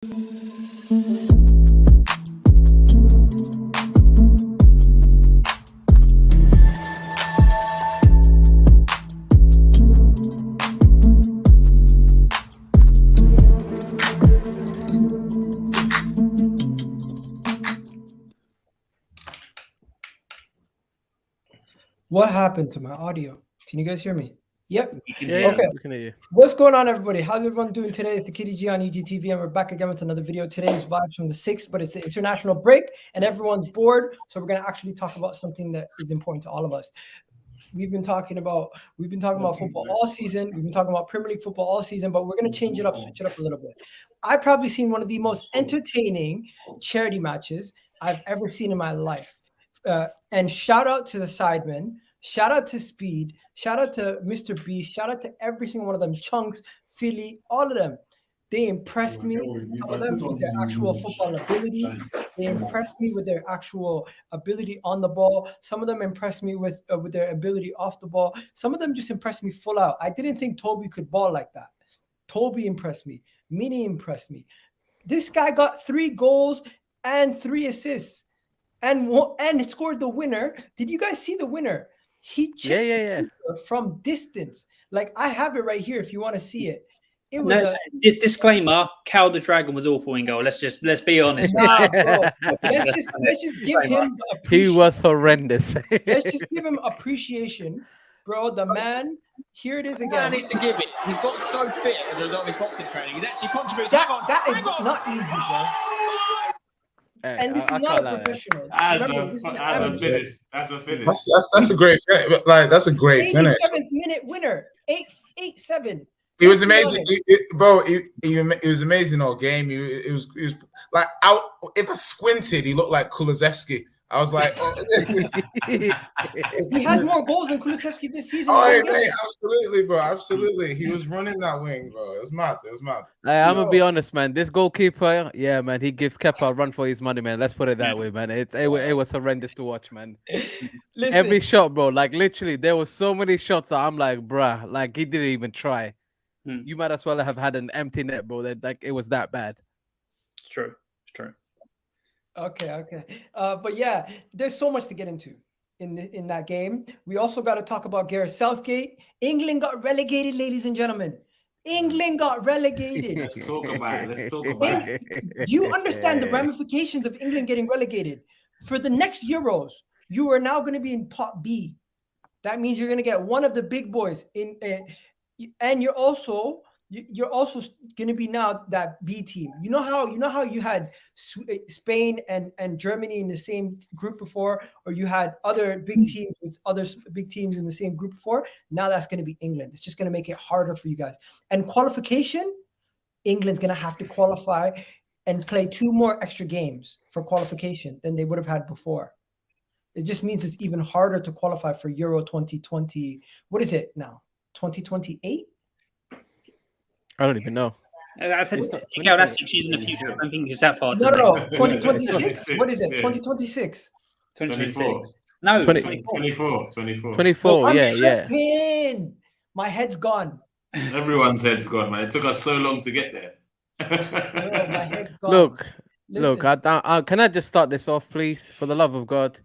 What happened to my audio? Can you guys hear me? Yep. Yeah, okay. We can hear you. What's going on, everybody? How's everyone doing today? It's the Kitty G on EGTV, and we're back again with another video. Today's vibes from the 6th, but it's the international break, and everyone's bored. So we're gonna actually talk about something that is important to all of us. We've been talking about football all season. We've been talking about Premier League football all season, but we're gonna change it up, switch it up a little bit. I've probably seen one of the most entertaining charity matches I've ever seen in my life. And shout out to the Sidemen, shout out to Speed, shout out to Mr. Beast, shout out to every single one of them, Chunks, Philly, all of them. They impressed me, some of them with their actual football ability. They impressed me with their actual ability on the ball. Some of them impressed me with their ability off the ball. Some of them just impressed me full out. I didn't think Toby could ball like that. Toby impressed me. Mini impressed me. This guy got 3 goals and 3 assists. And scored the winner. Did you guys see the winner? He chipped from distance. Like, I have it right here if you want to see it. It was disclaimer: Cal the Dragon was awful in goal. Let's be honest. Nah, bro. Let's just give him appreciation. He was horrendous. Let's just give him appreciation, bro. The man. Here it is again. I need to give it. He's got so fit as a result of his boxing training. He's actually contributed. That is not easy, bro. And this is not a professional. That's a finish. That's a finish. That's a great finish. Like, that's a great finish. 87th minute winner. 8-7. He was amazing, bro. He was amazing all game. He was like out. If I squinted, he looked like Kulusevski. I was like, oh. He had more goals than Kulusevski this season. Oh, mate, absolutely, bro. Absolutely. He was running that wing, bro. It was mad. Hey, I'm gonna be honest, man. This goalkeeper, yeah, man, he gives Kepa a run for his money, man. Let's put it that way, man. It was horrendous to watch, man. Listen, every shot, bro. Like, literally, there were so many shots that I'm like, bruh, like, he didn't even try. You might as well have had an empty net, bro. That, like, it was that bad. It's true. Okay. But yeah, there's so much to get into in that game. We also got to talk about Gareth Southgate. England got relegated, ladies and gentlemen. England got relegated. Let's talk about it. Do you understand the ramifications of England getting relegated? For the next Euros, you are now going to be in Pot B. That means you're going to get one of the big boys in, and you're also going to be now that B team. You know how you had Spain and Germany in the same group before, or you had other big teams with other big teams in the same group before. Now that's going to be England. It's just going to make it harder for you guys. And qualification, England's going to have to qualify and play 2 more extra games for qualification than they would have had before. It just means it's even harder to qualify for Euro 2020. What is it now? 2028? I don't even know. That's 6 years in the future. I don't think it's that far. No. 2026? What is it? 2026? 2026. No, 24. 24, yeah. My head's gone. Everyone's head's gone, man. It took us so long to get there. My head's gone. Look. Can I just start this off, please? For the love of God.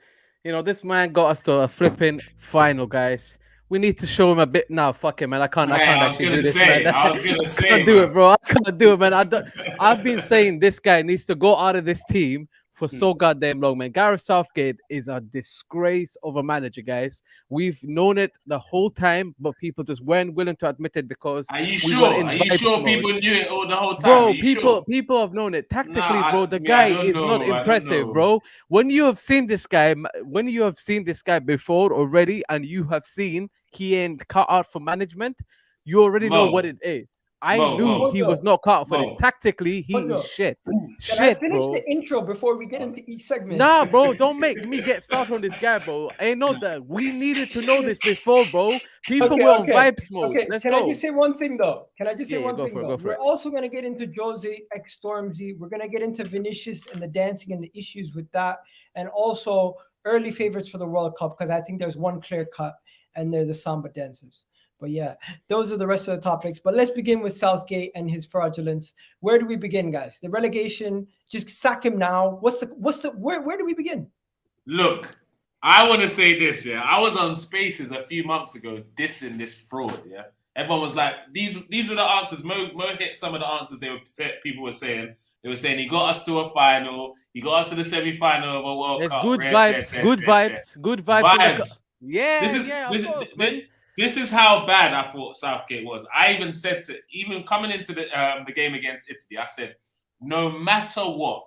You know, this man got us to a flipping final, guys. We need to show him a bit now. Fuck him, man. I can't actually do this, man. I was gonna say, I can't do it, bro. I can't do it, man. I've been saying this guy needs to go out of this team for so goddamn long, man. Gareth Southgate is a disgrace of a manager, guys. We've known it the whole time, but people just weren't willing to admit it because. Are you sure? People knew it all the whole time? Bro, people have known it. Tactically, bro, the guy is not impressive, bro. When you have seen this guy before already, and you have seen he ain't cut out for management, you already know what it is. I knew he was not cut for this. Tactically, he is shit. Can I finish the intro before we get into each segment? Nah, bro, don't make me get started on this guy, bro. I know that we needed to know this before, bro. People were on vibes mode. Okay. Let's Can go. I just say one thing, though? Go for it. We're also going to get into Jose x Stormzy. We're going to get into Vinicius and the dancing and the issues with that. And also early favorites for the World Cup, because I think there's one clear cut, and they're the Samba dancers. But yeah, those are the rest of the topics. But let's begin with Southgate and his fraudulence. Where do we begin, guys? The relegation, just sack him now. Where do we begin? Look, I want to say this, yeah. I was on Spaces a few months ago dissing this fraud, yeah. Everyone was like, these were the answers. Mo hit some of the answers people were saying. They were saying he got us to a final, he got us to the semi-final of a World Cup. Good vibes. This is how bad I thought Southgate was. I even said even coming into the game against Italy, I said, no matter what,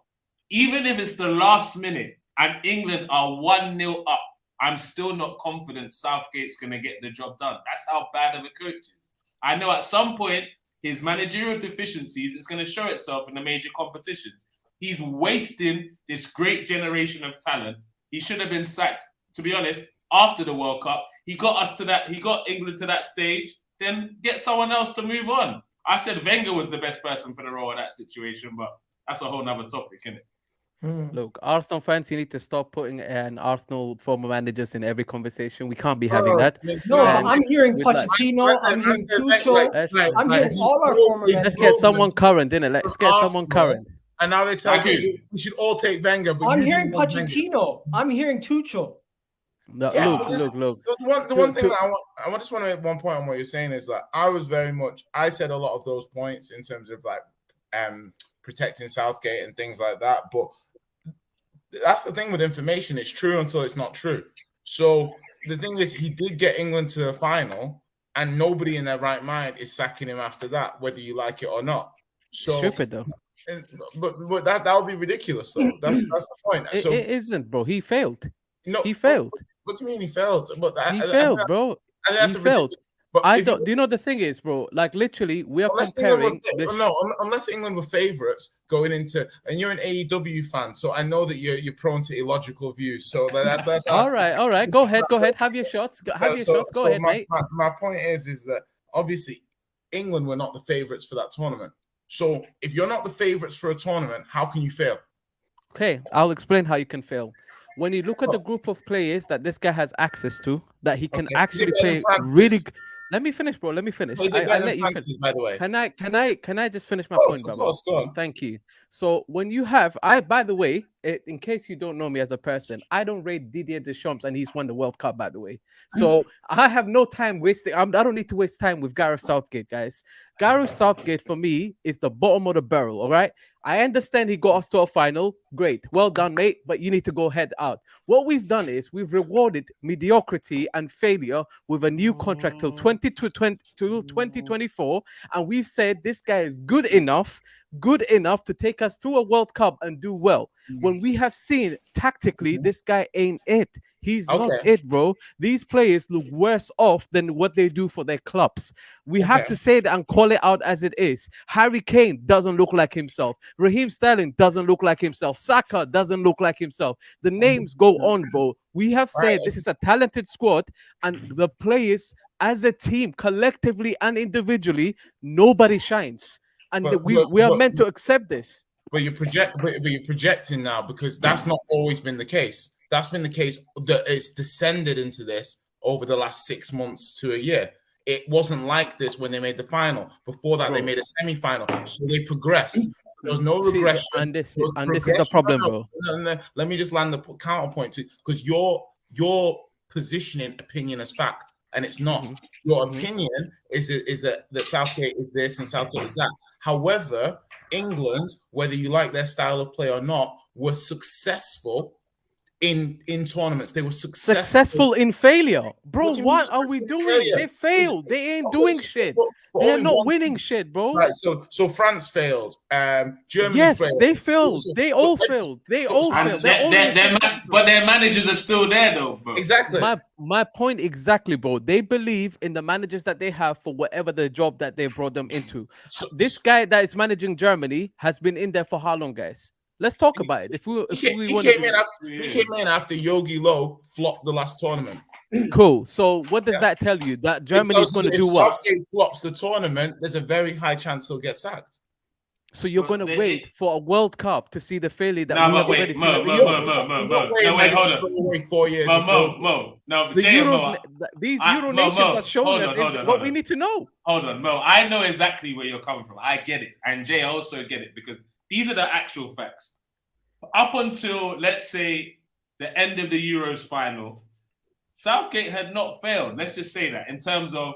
even if it's the last minute and England are 1-0 up, I'm still not confident Southgate's going to get the job done. That's how bad of a coach is. I know at some point, his managerial deficiencies is going to show itself in the major competitions. He's wasting this great generation of talent. He should have been sacked, to be honest, after the World Cup. He got England to that stage, then get someone else to move on. I said Wenger was the best person for the role of that situation, but that's a whole nother topic, isn't it? Look, Arsenal fans, you need to stop putting an Arsenal former managers in every conversation. We can't be having that. No, I'm hearing Pochettino. I'm hearing Tuchel. I'm hearing all our former managers. Let's get someone current, innit? Let's get someone current. And now they tell you we should all take Wenger. But I'm hearing Pochettino. I'm hearing Tuchel. No, yeah, look. The one thing that I just want to make one point on what you're saying is that I said a lot of those points in terms of like protecting Southgate and things like that, but that's the thing with information. It's true until it's not true. So the thing is, he did get England to the final, and nobody in their right mind is sacking him after that, whether you like it or not. So stupid though. But that would be ridiculous though. That's the point. So it isn't, bro. He failed. No, he failed. What do you mean he failed? But he failed, bro. He failed. But I don't. Do you know the thing is, bro? Like literally, we are comparing. Unless England were favourites going into, and you're an AEW fan, so I know that you're prone to illogical views. So that's all right. Go ahead. Have your shots. Go ahead, mate. My point is that obviously England were not the favourites for that tournament. So if you're not the favourites for a tournament, how can you fail? Okay, I'll explain how you can fail. When you look at the group of players that this guy has access to, that he can actually play really. Let me finish, bro. Let me finish. Is it Francis, by the way? Can I just finish my point, bro? Of course, go on. Thank you. So when you have, by the way, in case you don't know me as a person, I don't rate Didier Deschamps, and he's won the World Cup, by the way. So I have no time wasting. I don't need to waste time with Gareth Southgate, guys. Gareth Southgate for me is the bottom of the barrel. All right. I understand he got us to a final. Great. Well done, mate. But you need to go head out. What we've done is we've rewarded mediocrity and failure with a new contract till 2024. And we've said this guy is good enough to take us to a World Cup and do well. When we have seen tactically, this guy ain't it. He's not it, bro. These players look worse off than what they do for their clubs. We have to say that and call it out as it is. Harry Kane doesn't look like himself. Raheem Sterling doesn't look like himself. Saka doesn't look like himself. The names go on, bro. We have said this is a talented squad, and the players as a team, collectively and individually, nobody shines. And we are meant to accept this. But you're projecting now, because that's not always been the case. That's been the case that it's descended into this over the last 6 months to a year. It wasn't like this when they made the final. Before that, they made a semi-final. So they progressed. There was no regression. And this is the problem, bro. No. Let me just land the counterpoint to, because you're positioning opinion as fact, and it's not. Your opinion is that Southgate is this and Southgate is that. However, England, whether you like their style of play or not, were successful in tournaments. They were successful in failure, bro. What are we doing? They failed. They ain't doing shit. They're not winning shit, bro. Right. So France failed. Germany failed. They failed. They all failed. They all failed. But their managers are still there, though, bro. Exactly. My point exactly, bro. They believe in the managers that they have for whatever the job that they brought them into. This guy that is managing Germany has been in there for how long, guys? Let's talk about it. He came in after Yogi Low flopped the last tournament. Cool. So what does that tell you? That Germany is going to do what? If Southgate flops the tournament, there's a very high chance he'll get sacked. So you're going to wait for a World Cup to see the failure that no, we have but wait, already seen. No, wait, hold on. Wait 4 years. Mo. No, the Jay, Euros, Mo, these Euro nations are showing us what we need to know. Hold on, Mo. I know exactly where you're coming from. I get it. And Jay, I also get it, because these are the actual facts. Up until, let's say, the end of the Euros final, Southgate had not failed. Let's just say that. In terms of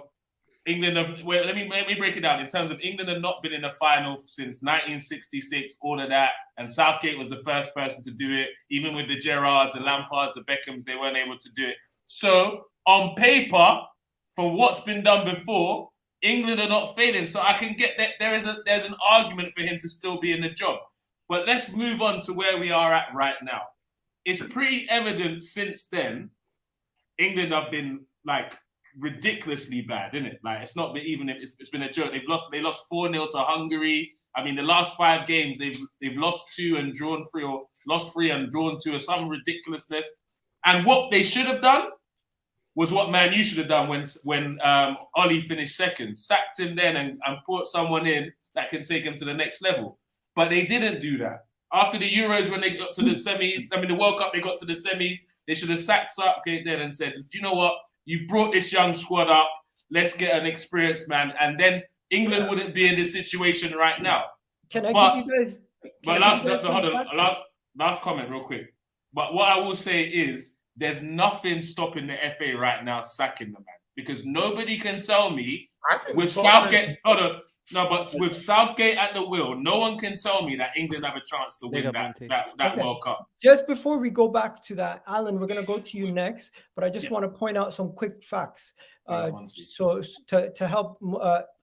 England, let me break it down. In terms of England had not been in a final since 1966, all of that, and Southgate was the first person to do it. Even with the Gerrards, the Lampards, the Beckhams, they weren't able to do it. So on paper, for what's been done before, England are not failing. So I can get that there's an argument for him to still be in the job. But let's move on to where we are at right now. It's pretty evident since then, England have been like ridiculously bad, isn't it? Like, it's not been, even if it's been a joke. They lost 4-0 to Hungary. I mean, the last 5 games they've lost 2 and drawn 3, or lost 3 and drawn 2, or some ridiculousness. And what they should have done was what Man U should have done when Ollie finished second, sacked him then and put someone in that can take him to the next level. But they didn't do that. After the Euros, when they got to the semis, the World Cup, they got to the semis. They should have sacked Southgate then and said, "Do you know what? You brought this young squad up. Let's get an experienced man." And then England wouldn't be in this situation right now. Can I give you guys? But last comment real quick. But what I will say is there's nothing stopping the FA right now sacking the man, because nobody can tell me with Southgate. With Southgate at the wheel, no one can tell me that England have a chance to win that World Cup. Just before we go back to that, Alan, we're gonna go to you next, but I just want to point out some quick facts. So to help,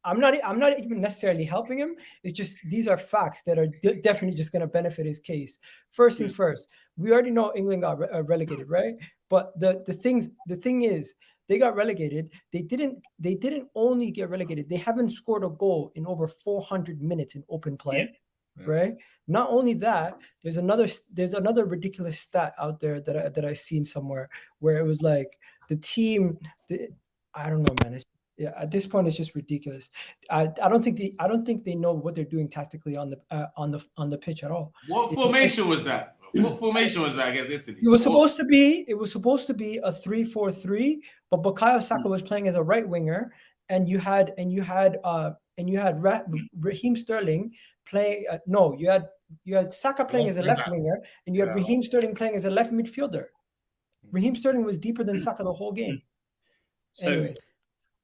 I'm not even necessarily helping him. It's just these are facts that are definitely just gonna benefit his case. First things first, we already know England got relegated, right? But the thing is, they got relegated. They didn't only get relegated. They haven't scored a goal in over 400 minutes in open play, right? Not only that, there's another ridiculous stat out there that I've seen somewhere where it was like the team. I don't know, man. At this point, it's just ridiculous. I don't think they know what they're doing tactically on the pitch at all. What formation was that? What formation was that against Italy? It was supposed to be a 3-4-3, but Bukayo Saka was playing as a right winger, and you had Raheem Sterling playing. You had Saka playing as a left winger, and you had Raheem Sterling playing as a left midfielder. Raheem Sterling was deeper than Saka the whole game. Anyways.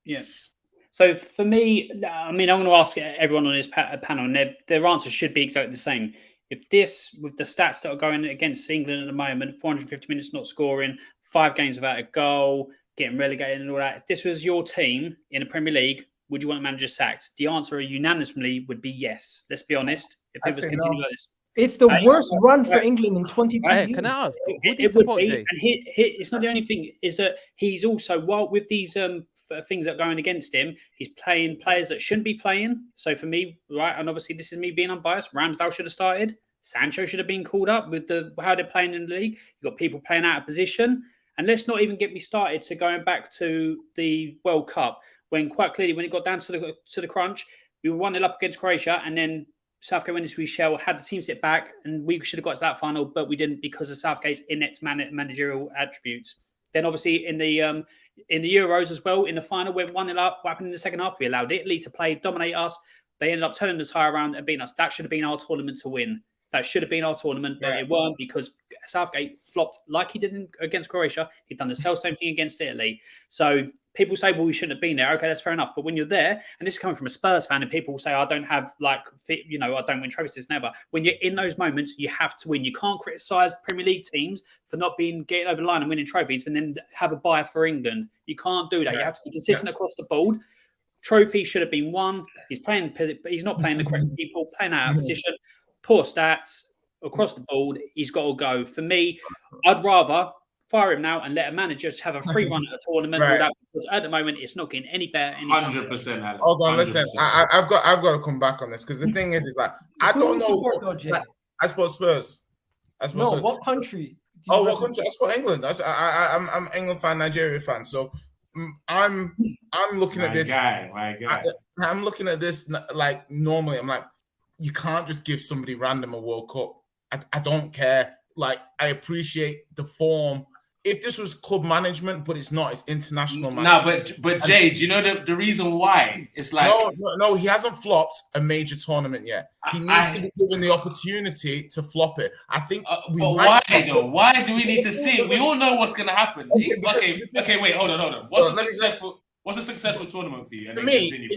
Yes. So for me, I mean, I'm going to ask everyone on this panel, and their answer should be exactly the same. If this, with the stats that are going against England at the moment, 450 minutes not scoring, 5 games without a goal, getting relegated and all that, if this was your team in the Premier League, would you want the manager sacked? The answer unanimously would be yes. Let's be honest. If it was continuing like this. It's the worst run for England in 22 years. Can I ask? It would be. Jay? And it's not the only thing, is that he's also, while with these things that are going against him, he's playing players that shouldn't be playing. So for me, right, and obviously this is me being unbiased, Ramsdale should have started. Sancho should have been called up with how they're playing in the league. You've got people playing out of position. And let's not even get me started to going back to the World Cup, when quite clearly, when it got down to the crunch, we were 1-0 up against Croatia, and then Southgate went into his shell, had the team sit back, and we should have got to that final, but we didn't because of Southgate's inept managerial attributes. Then obviously in the Euros as well, in the final, went 1-0 up. What happened in the second half? We allowed Italy to play, dominate us. They ended up turning the tire around and beating us. That should have been our tournament to win. That should have been our tournament, but it weren't, because Southgate flopped like he did against Croatia. He'd done the same thing against Italy. So people say, well, we shouldn't have been there. Okay, that's fair enough. But when you're there, and this is coming from a Spurs fan, and people say, I don't have I don't win trophies, this never. When you're in those moments, you have to win. You can't criticise Premier League teams for not getting over the line and winning trophies, and then have a buy for England. You can't do that. You have to be consistent across the board. Trophy should have been won. He's not playing the correct people, playing out of position. Poor stats across the board. He's got to go. For me, I'd rather fire him now and let a manager just have a free run at a tournament, because at the moment it's not getting any better. 100%. Hold on, listen. I've got to come back on this, because the thing is like, I don't know. I suppose Spurs. What country? What country? I suppose England. I'm England fan, Nigeria fan. So I'm looking at this. My guy. I'm looking at this like normally. I'm like, you can't just give somebody random a World Cup. I don't care. Like, I appreciate the form. If this was club management, but it's not, it's international management. No, but Jay, do you know the reason why? It's like no, he hasn't flopped a major tournament yet. He needs to be given the opportunity to flop it. I think. But why though? Why do we need to see it? We all know what's going to happen. Okay, wait, hold on. What's a successful tournament for you? And for me,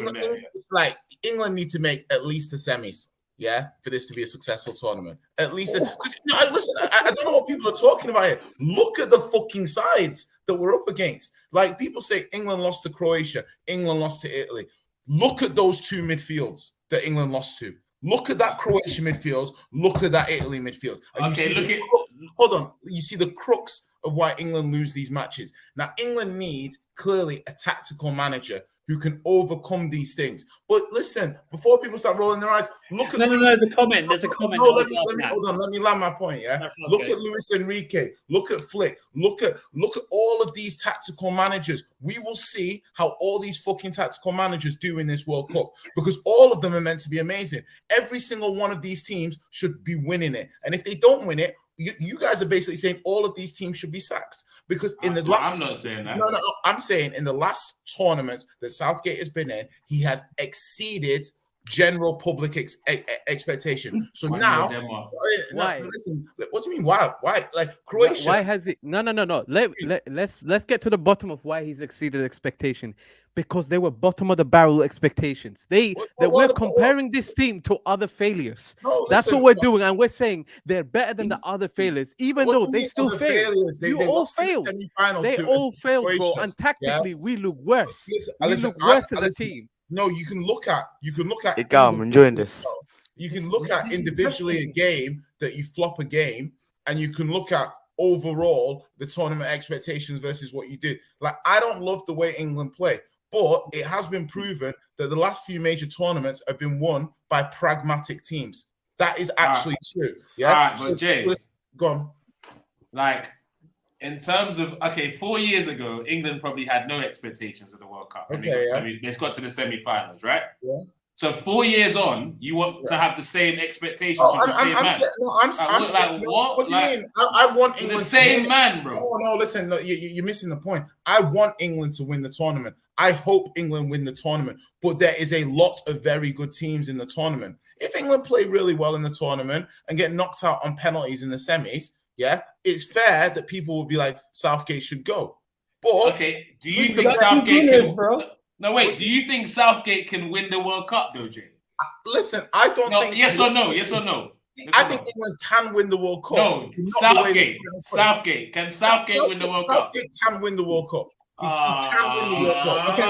England need to make at least the semis. Yeah, for this to be a successful tournament. At least, because listen, I don't know what people are talking about here. Look at the fucking sides that we're up against. Like, people say England lost to Croatia, England lost to Italy. Look at those two midfields that England lost to. Look at that Croatia midfield. Look at that Italy midfield. And hold on. You see the crux of why England lose these matches. Now, England needs clearly a tactical manager who can overcome these things. But listen, before people start rolling their eyes, look at there's a comment. There's a comment. No, let me land my point. Yeah, look at Luis Enrique. Look at Flick. Look at all of these tactical managers. We will see how all these fucking tactical managers do in this World Cup, because all of them are meant to be amazing. Every single one of these teams should be winning it, and if they don't win it, you guys are basically saying all of these teams should be sacked, because in the last. I'm not saying that. No, I'm saying in the last tournaments that Southgate has been in, he has exceeded general public expectation. So now, listen, what do you mean? Why? Like Croatia? Why has it? No. Let's get to the bottom of why he's exceeded expectation. Because they were bottom of the barrel expectations. We're comparing this team to other failures. That's what we're doing, and we're saying they're better than the other failures, even though they still failed. They all failed. They all failed, bro. And tactically, we look worse. We look worse as a team. No, you can look at. I'm enjoying this. You can look at individually a game that you flop a game, and you can look at overall the tournament expectations versus what you did. Like, I don't love the way England play. But it has been proven that the last few major tournaments have been won by pragmatic teams. That is actually true. Yeah. All right, but Jay, go on. Like, in terms of 4 years ago, England probably had no expectations of the World Cup. They got to the semi-finals, right? Yeah. So 4 years on, you want to have the same expectations of the same man? What do you mean? I want England the same man, bro. No, listen, you're missing the point. I want England to win the tournament. I hope England win the tournament, but there is a lot of very good teams in the tournament. If England play really well in the tournament and get knocked out on penalties in the semis, yeah, it's fair that people will be like, Southgate should go. But do you think Southgate can? No, wait. Do you think Southgate can win the World Cup, though, Jay? Listen, I don't think. Yes or no? Yes or no? I think England can win the World Cup. No, Southgate. Can Southgate win the World Cup? Southgate can win the World Cup. He can win the World Cup. Okay,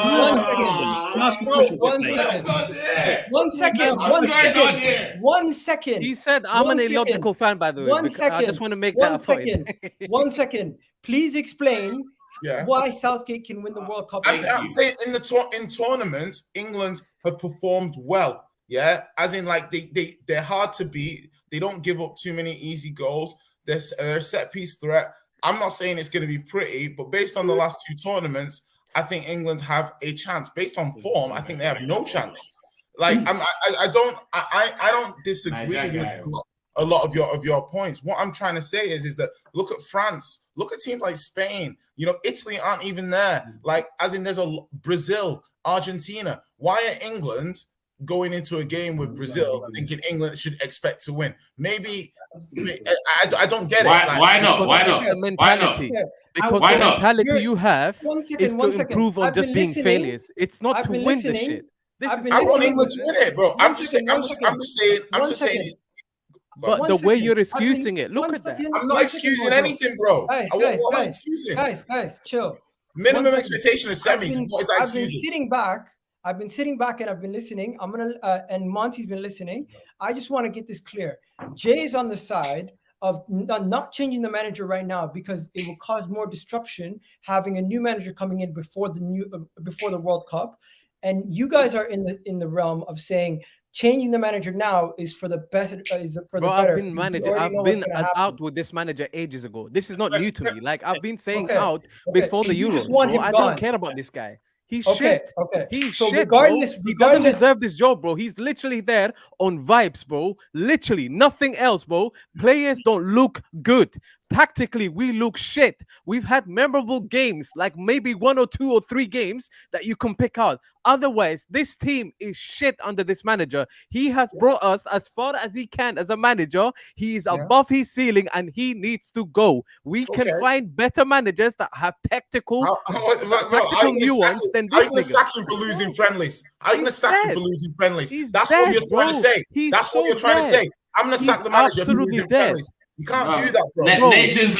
one second. He said, I'm an illogical fan, by the way. I just want to make that a point. 1 second. Please explain why Southgate can win the World Cup. I'm saying in tournaments, England have performed well. Yeah, as in, like, they're hard to beat. They don't give up too many easy goals. They're a set piece threat. I'm not saying it's going to be pretty, but based on the last two tournaments, I think England have a chance. Based on form, I think they have no chance. Like, I don't disagree with a lot of your points. What I'm trying to say is that look at France, look at teams like Spain. You know, Italy aren't even there. Like, as in, there's Brazil, Argentina. Why are England going into a game with Brazil thinking England should expect to win? Maybe I don't get it. Why not? Why not? Because the mentality you have is to improve on just being failures. It's not to win the shit. I want England to win it, bro. I'm just saying. But the way you're excusing it, look at that. I'm not excusing anything, bro. What am I excusing? Guys, chill. Minimum expectation is semis. What is that excusing? I've been sitting back and I've been listening. And Monty's been listening. I just want to get this clear. Jay is on the side of not changing the manager right now because it will cause more disruption having a new manager coming in before the World Cup. And you guys are in the realm of saying changing the manager now is for the better. I've been out with this manager ages ago. This is not new to me. Like, I've been saying out before the Euros. Bro. I don't care about this guy. He's Okay, shit. okay. He's So shit, regardless- bro. He doesn't regardless- deserve this job, bro. He's literally there on vibes, bro. Literally nothing else, bro. Players don't look good. Tactically, we look shit. We've had memorable games, like maybe 1 or 2 or 3 games that you can pick out. Otherwise, this team is shit under this manager. He has brought us as far as he can as a manager. He is above his ceiling and he needs to go. We can find better managers that have tactical nuance than How are this you going to nigga. sack him for losing friendlies? How are you going to He's sack him dead. for losing friendlies? He's That's dead, what you're trying to bro. say. He's That's what so you're trying to dead. say. I'm going to sack the He's manager for absolutely losing dead. friendlies. You can't Bro, do that, bro. Bro, Nations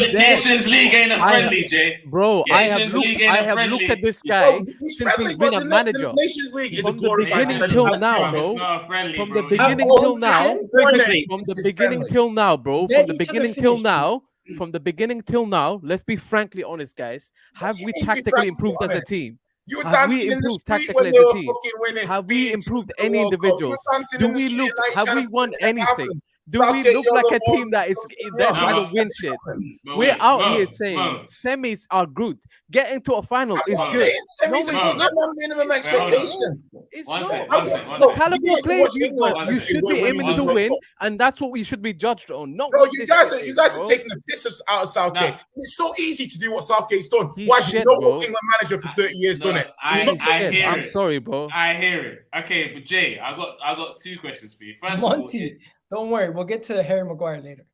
League ain't a friendly, Jay. Bro, I Nations have League ain't a looked friendly. at this Bro, guy he's since friendly, he's been but a manager. the Nations League is a From the glorified beginning friendly. till Let's be now, honest. bro. It's not friendly, From bro. the beginning till now, from the beginning till now, bro. Let From the each other beginning till finish, now. From the beginning till now, let's be frankly honest, guys. Have do you we mean be tactically frankly improved as a honest? team? You were Have we dancing in the improved street tactically when as they a were team? fucking winning. Have we beating improved the any World Cup. You were individuals? dancing Do in the we street look? and now you're Have trying we to won pretend it anything? happened. Do we Southgate, look you're like the a team one that is who's there up. to win shit? But We're wait, out Mo, here saying Mo. semis are good. Getting to a final I'm is not good. saying semis No, are it's good. That's my minimum expectation. It's One not. sec, one sec, one The sec. caliber You of need to players watch you've England got, as you if should we're be winning aiming the to World win, Cup. and that's what we should be judged on. Not Bro, what you this guys shit are is, bro. taking the piss out of Southgate. Nah. It's so easy to do what Southgate's done. He's Why? shit, No bro. England manager for 30 years done it. I Shit, hear I'm it. sorry, bro. I hear it. Okay, but Jay, I got 2 questions for you. First of all, Monty, don't worry. We'll get to Harry Maguire later.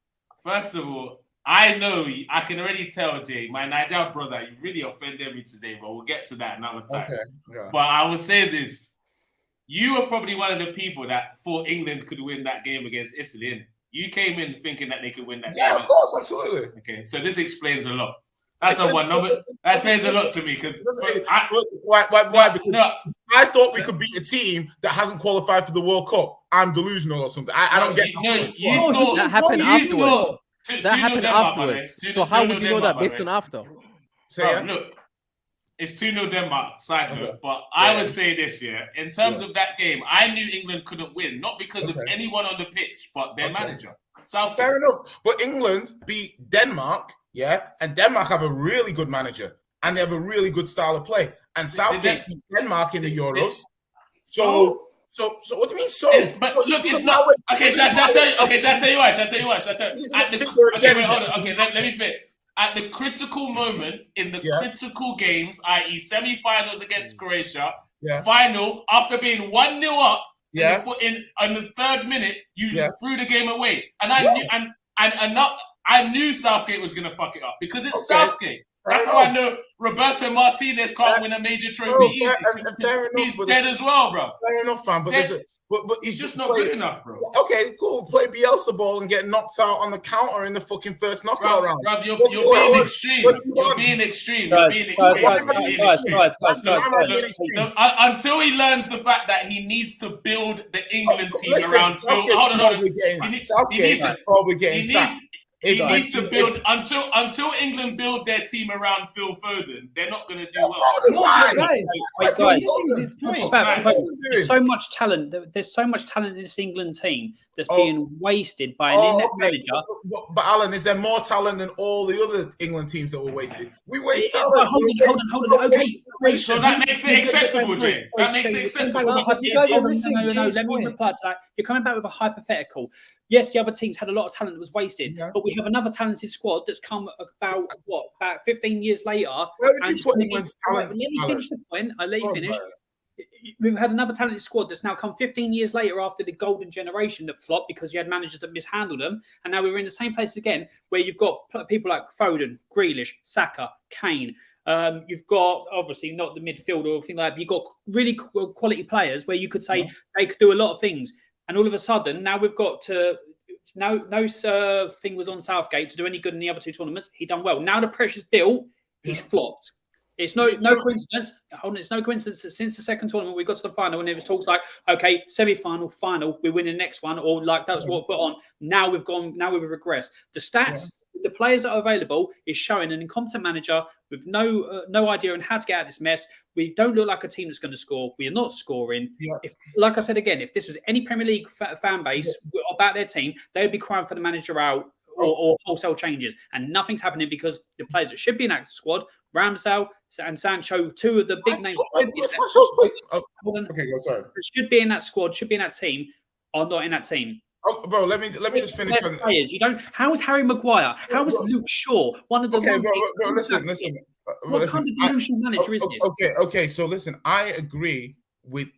I know I can already tell, Jay, my Niger brother, you really offended me today, but we'll get to that another time. Okay. Yeah. But I will say this. You were probably one of the people that thought England could win that game against Italy, innit? You came in thinking that they could win that game. Yeah, of course, absolutely. Okay, so this explains a lot. That's not one number. That explains a lot to me because Why? Because I thought we could beat a team that hasn't qualified for the World Cup. I'm delusional or something. I don't get. You thought That happened afterwards. That happened afterwards. Two- So how 2-0 would you know that Denmark, by based the on way. after? Say Bro, look, it's 2-0 Denmark, side note. Okay. But I would say this, in terms of that game, I knew England couldn't win, not because of anyone on the pitch, but their manager. Southgate. Fair enough. But England beat Denmark, and Denmark have a really good manager, and they have a really good style of play. And Southgate beat Denmark in the Euros. So what do you mean? But look, it's not. Okay, shall I tell you? Okay, shall I tell you why? Okay, wait, hold on. Okay, let me fit. At the critical moment in the critical games, i.e., semi-finals against Croatia, final after being 1-0 up, in the 3rd minute, you threw the game away, and I knew Southgate was gonna fuck it up because it's Southgate. That's how I know Roberto Martinez can't win a major trophy easy. He's dead as well, bro. Fair enough, fam. But he's just not good enough, bro. Okay, cool. Play Bielsa ball and get knocked out on the counter in the fucking first knockout round. Bro, you're being extreme. You're being extreme. Guys, until he learns the fact that he needs to build the England team around Phil. Hold on. He needs to build until England build their team around Phil Foden. They're not going to do well. There's so much talent. There's so much talent in this England team that's being wasted by an inept manager. But Alan, is there more talent than all the other England teams that were wasted? We waste talent. Hold on. Okay. So that makes it acceptable, Jay. That makes it acceptable. No. Let me reply to that. You're coming back with a hypothetical. Yes, the other teams had a lot of talent that was wasted, but we have another talented squad that's come about 15 years later. Where would you put England's talent? Let me finish the point. I'll let you finish. We've had another talented squad that's now come 15 years later after the golden generation that flopped because you had managers that mishandled them. And now we're in the same place again where you've got people like Foden, Grealish, Saka, Kane. You've got obviously not the midfield or anything like that. But you've got really quality players where you could say they could do a lot of things. And all of a sudden, now we've got to no thing was on Southgate to do any good in the other 2 tournaments. He done well. Now the pressure's built. He's flopped. It's no coincidence. It's no coincidence that since the 2nd tournament we got to the final and it was talks like, okay, semi-final, final, we win the next one, or like that was what we put on. Now we've regressed. The stats, the players that are available is showing an incompetent manager with no idea on how to get out of this mess. We don't look like a team that's going to score. We are not scoring. Like I said again, if this was any Premier League fan base about their team, they would be crying for the manager out or wholesale changes. And nothing's happening because the players that should be in that squad, Ramsdale, and Sancho, two of the big names Okay, sorry. should be in that squad, should be in that team, are not in that team. Oh, bro, let me just finish. Players, you don't. How is Harry Maguire? How is Luke Shaw one of the? Okay, bro, listen. What kind of delusional manager is this? Okay. So listen, I agree with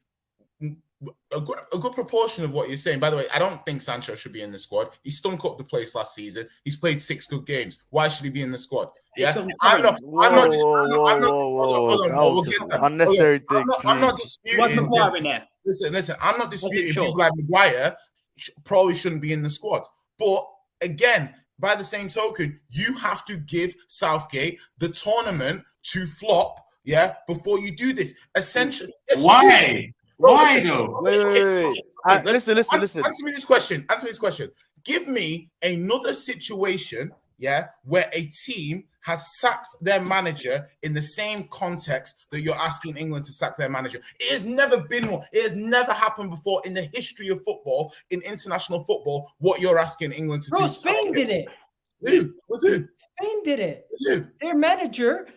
a good proportion of what you're saying. By the way, I don't think Sancho should be in the squad. He stunk up the place last season. He's played 6 good games. Why should he be in the squad? Yeah, I'm not disputing. Listen. I'm not disputing people like Maguire probably shouldn't be in the squad. But again, by the same token, you have to give Southgate the tournament to flop. Yeah, before you do this, essentially. Why? Why though? Wait. Listen. Answer me this question. Give me another situation, yeah, where a team has sacked their manager in the same context that you're asking England to sack their manager. It has never been one. It has never happened before in the history of football, in international football, what you're asking England to do. Bro, Spain did it. Who? Spain did it. Their manager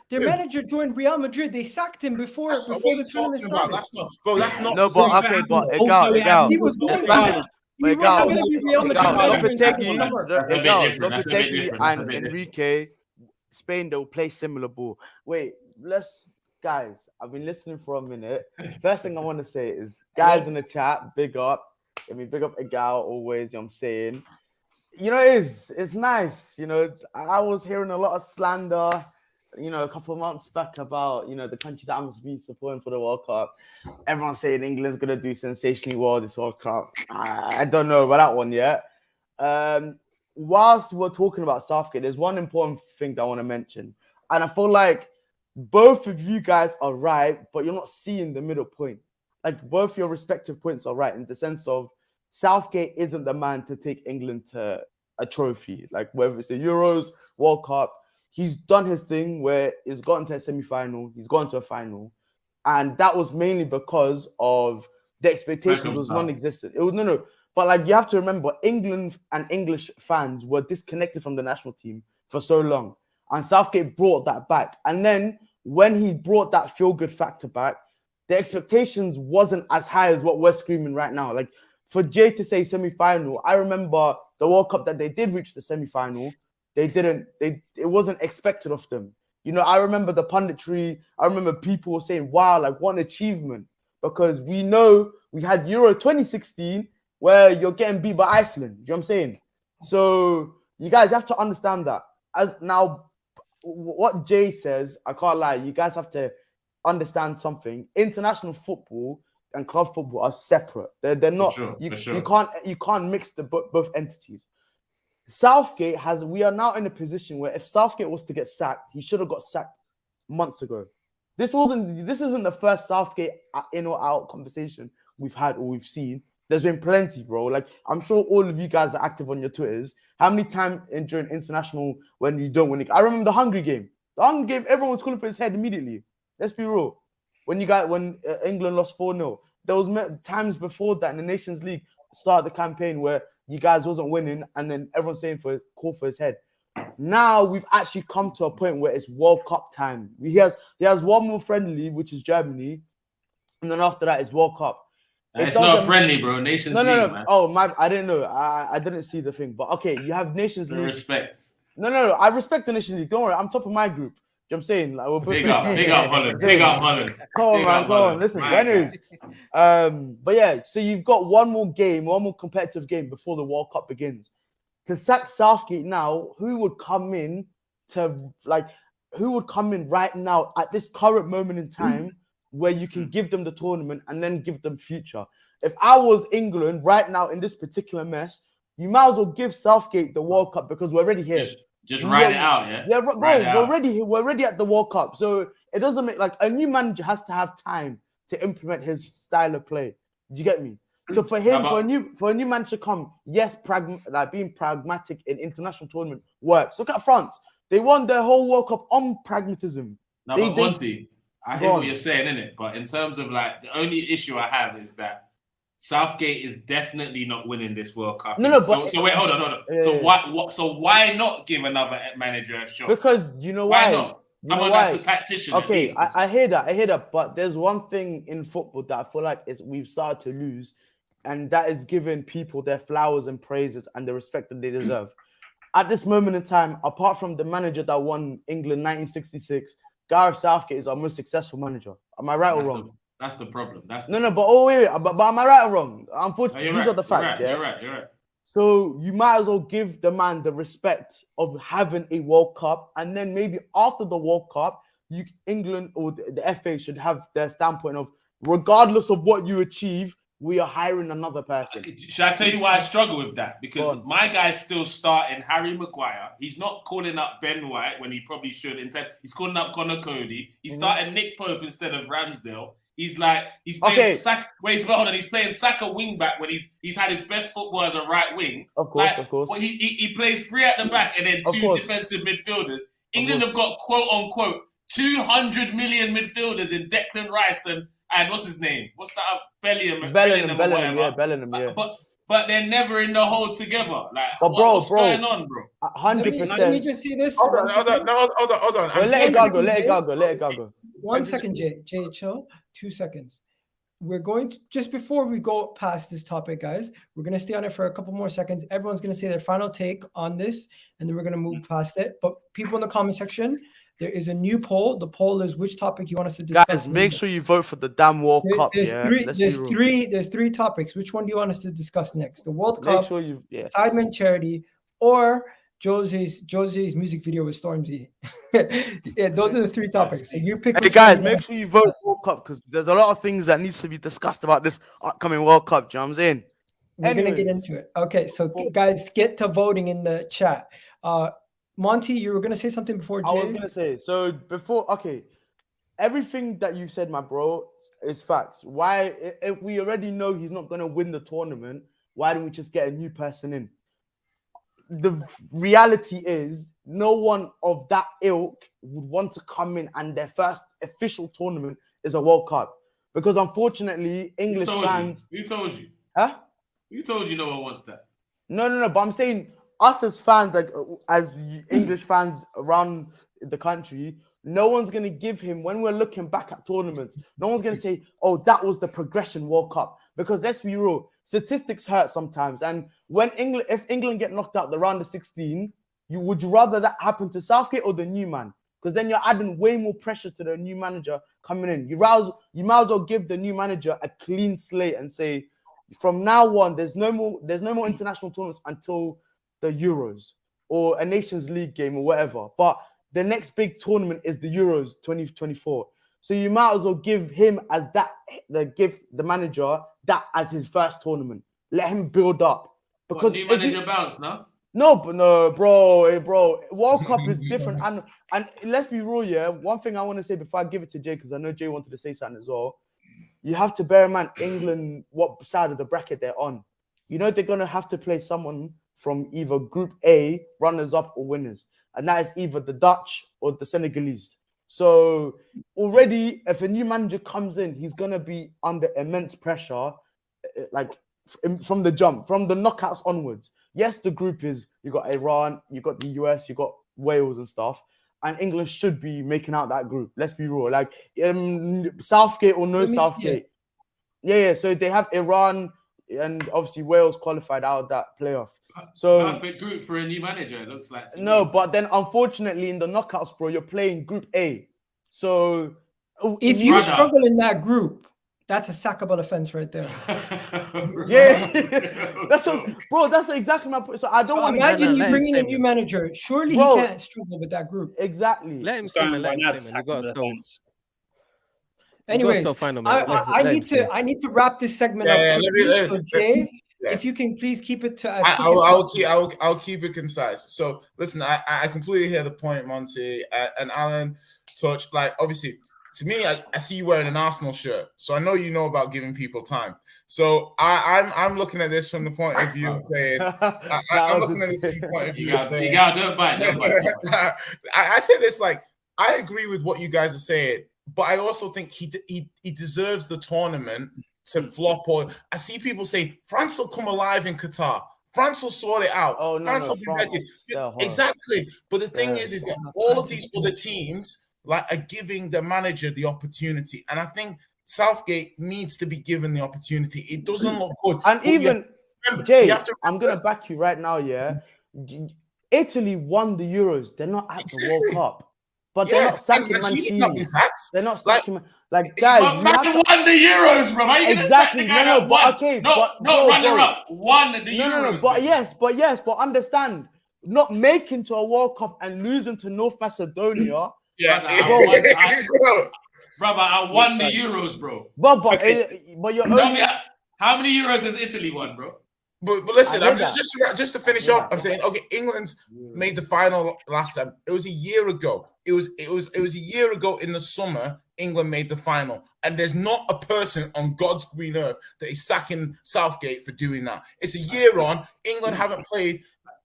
joined Real Madrid. They sacked him before the tournament started. That's not. No, but okay, but Egal. Lopetegui and Enrique, Spain, they'll play similar ball. Wait, guys, I've been listening for a minute. First thing I want to say is, guys in the chat, big up. I mean, big up Egal always, you know what I'm saying? You know, it's nice. You know, I was hearing a lot of slander, you know, a couple of months back about, you know, the country that I must be supporting for the World Cup. Everyone's saying England's going to do sensationally well this World Cup. I don't know about that one yet. Whilst we're talking about Southgate, there's one important thing that I want to mention. And I feel like both of you guys are right, but you're not seeing the middle point. Like, both your respective points are right in the sense of Southgate isn't the man to take England to a trophy. Like, whether it's the Euros, World Cup, he's done his thing where he's gotten to a semi-final, he's gone to a final. And that was mainly because of the expectations was non-existent. It was no. But like, you have to remember, England and English fans were disconnected from the national team for so long. And Southgate brought that back. And then when he brought that feel-good factor back, the expectations wasn't as high as what we're screaming right now. Like, for Jay to say semi-final, I remember the World Cup that they did reach the semi-final. It wasn't expected of them. You know, I remember the punditry. I remember people saying, wow, like, what an achievement. Because we know we had Euro 2016 where you're getting beat by Iceland. You know what I'm saying? So you guys have to understand that. As now, what Jay says, I can't lie, you guys have to understand something. International football and club football are separate. They're not. You can't mix both entities. Southgate we are now in a position where if Southgate was to get sacked, he should have got sacked months ago. This isn't the first Southgate in or out conversation we've had or we've seen. There's been plenty, bro. Like, I'm sure all of you guys are active on your Twitters. How many times during international when you don't win it? I remember the Hungary game. The Hungary game, everyone was calling for his head immediately. Let's be real. When England lost 4-0, there was times before that in the Nations League started the campaign where you guys wasn't winning, and then everyone's saying call for his head. Now we've actually come to a point where it's World Cup time. He has one more friendly, which is Germany, and then after that it's World Cup. It's not friendly, bro. Nations League. Man. Oh, I didn't know. I didn't see the thing. But okay, you have Nations League. Respect. No. I respect the Nations League. Don't worry. I'm top of my group. You know what I'm saying? Like, big up Holland. Big up Holland. Come on, man. Come on. Listen, anyways. But yeah, so you've got one more competitive game before the World Cup begins. To sack Southgate now, who would come in right now at this current moment in time where you can give them the tournament and then give them future? If I was England right now in this particular mess, you might as well give Southgate the World Cup because we're already here. Just ride it out, yeah? Yeah, bro, we're already at the World Cup. So it doesn't make, like, a new manager has to have time to implement his style of play. Do you get me? So for him, for a new manager to come, yes, being pragmatic in international tournament works. Look at France. They won their whole World Cup on pragmatism. No, but Monty, I hear what you're saying, innit? But in terms of, like, the only issue I have is that Southgate is definitely not winning this World Cup. No, so wait, hold on. Yeah, so why not give another manager a shot? Because you know why? Why not? Someone that's a tactician. Okay, I hear that. But there's one thing in football that I feel like we've started to lose, and that is giving people their flowers and praises and the respect that they deserve. At this moment in time, apart from the manager that won England 1966, Gareth Southgate is our most successful manager. Am I right or wrong? That's the problem. But am I right or wrong? Unfortunately, these are the facts. You're right. So you might as well give the man the respect of having a World Cup, and then maybe after the World Cup, England or the FA should have their standpoint of, regardless of what you achieve, we are hiring another person. Should I tell you why I struggle with that? Because my guy's still starting Harry Maguire. He's not calling up Ben White when he probably should. He's calling up Connor Cody. He's starting Nick Pope instead of Ramsdale. He's playing Saka. He's playing Saka wing back when he's had his best football as a right wing. Of course. Well, he plays 3 at the back and then 2 defensive midfielders. England have got quote unquote 200 million midfielders in Declan Rice and what's his name? What's that? Bellingham, yeah. But they're never in the hole together. Like, what's going on, bro? 100%. Let me just see this. Hold on. Let it go. 1 second, Jay, chill. 2 seconds. We're going to, just before we go past this topic, guys, we're going to stay on it for a couple more seconds. Everyone's going to say their final take on this, and then we're going to move past it. But people in the comment section, there is a new poll. The poll is which topic you want us to discuss. Guys, make sure you vote for the damn World Cup. There's three topics. Which one do you want us to discuss next? The World Cup, Sidemen Charity, or Jose's music video with Stormzy. Yeah, those are the 3 topics. So you pick. Hey guys, make sure you vote for World Cup, because there's a lot of things that needs to be discussed about this upcoming World Cup. Do you know what I'm saying? We're gonna get into it. Okay, so guys, get to voting in the chat. Monty, you were gonna say something before Jay? I was gonna say, so before, everything that you said, my bro, is facts. Why, if we already know he's not gonna win the tournament, why don't we just get a new person in? The reality is, no one of that ilk would want to come in and their first official tournament is a World Cup. Because unfortunately, English fans... Who told you? Huh? Who told you no one wants that? No, but I'm saying us as fans, like as English fans around the country, no one's going to give him, when we're looking back at tournaments, no one's going to say, oh, that was the progression World Cup. Because let's be real, statistics hurt sometimes. And if England get knocked out the round of 16, would you rather that happen to Southgate or the new man? Because then you're adding way more pressure to the new manager coming in. You might as well give the new manager a clean slate and say, from now on, there's no more international tournaments until the Euros or a Nations League game or whatever. But the next big tournament is the Euros 2024. So you might as well give him give the manager that as his first tournament. Let him build up. Because new manager bounce, no? No, bro. World Cup is different. And let's be real, yeah. One thing I want to say before I give it to Jay, because I know Jay wanted to say something as well. You have to bear in mind England, what side of the bracket they're on. You know they're going to have to play someone from either Group A, runners-up or winners. And that is either the Dutch or the Senegalese. So already, if a new manager comes in, he's going to be under immense pressure, like from the jump, from the knockouts onwards. Yes, the group is, you got Iran, you got the US, you got Wales and stuff. And England should be making out that group. Let's be real. Like Southgate or no Southgate. Yeah. So they have Iran and obviously Wales qualified out of that playoff. So perfect group for a new manager, it looks like. No, but then unfortunately in the knockouts, bro, you're playing Group A. So if you struggle in that group, that's a sackable offense right there. Yeah, that's exactly my point. So I don't want to imagine you bringing a new manager. Surely he can't struggle with that group. Exactly. Let him stay. Anyways, I need to wrap this segment up. So Jay, if you can please keep it to. I'll keep it concise. So listen, I completely hear the point, Monty and Alan touched. Like obviously. To me, I see you wearing an Arsenal shirt, so I know you know about giving people time. So I'm looking at this from the point of view of saying, I'm looking at this from the point of view of saying, don't bite. I say this like I agree with what you guys are saying, but I also think he deserves the tournament to flop. Or I see people say France will come alive in Qatar. France will sort it out. France will be ready. Exactly. But the thing is that all of these other teams like, are giving the manager the opportunity. And I think Southgate needs to be given the opportunity. It doesn't look good. And even, Jay, I'm going to back you right now, yeah? Italy won the Euros. They're not at the World Cup. But they're not sacking Mancini. They're not sacking like guys. But man won the Euros, bro. How are you gonna sack the guy that won? Okay, no, runner-up won the Euros. But understand, not making to a World Cup and losing to North Macedonia. Yeah, brother, I won the Euros, bro. But you're tell me how many Euros has Italy won, bro? But listen, just to finish up, I'm saying, okay, England's made the final last time. It was a year ago. It was a year ago in the summer. England made the final, and there's not a person on God's green earth that is sacking Southgate for doing that. It's a year on. England haven't played.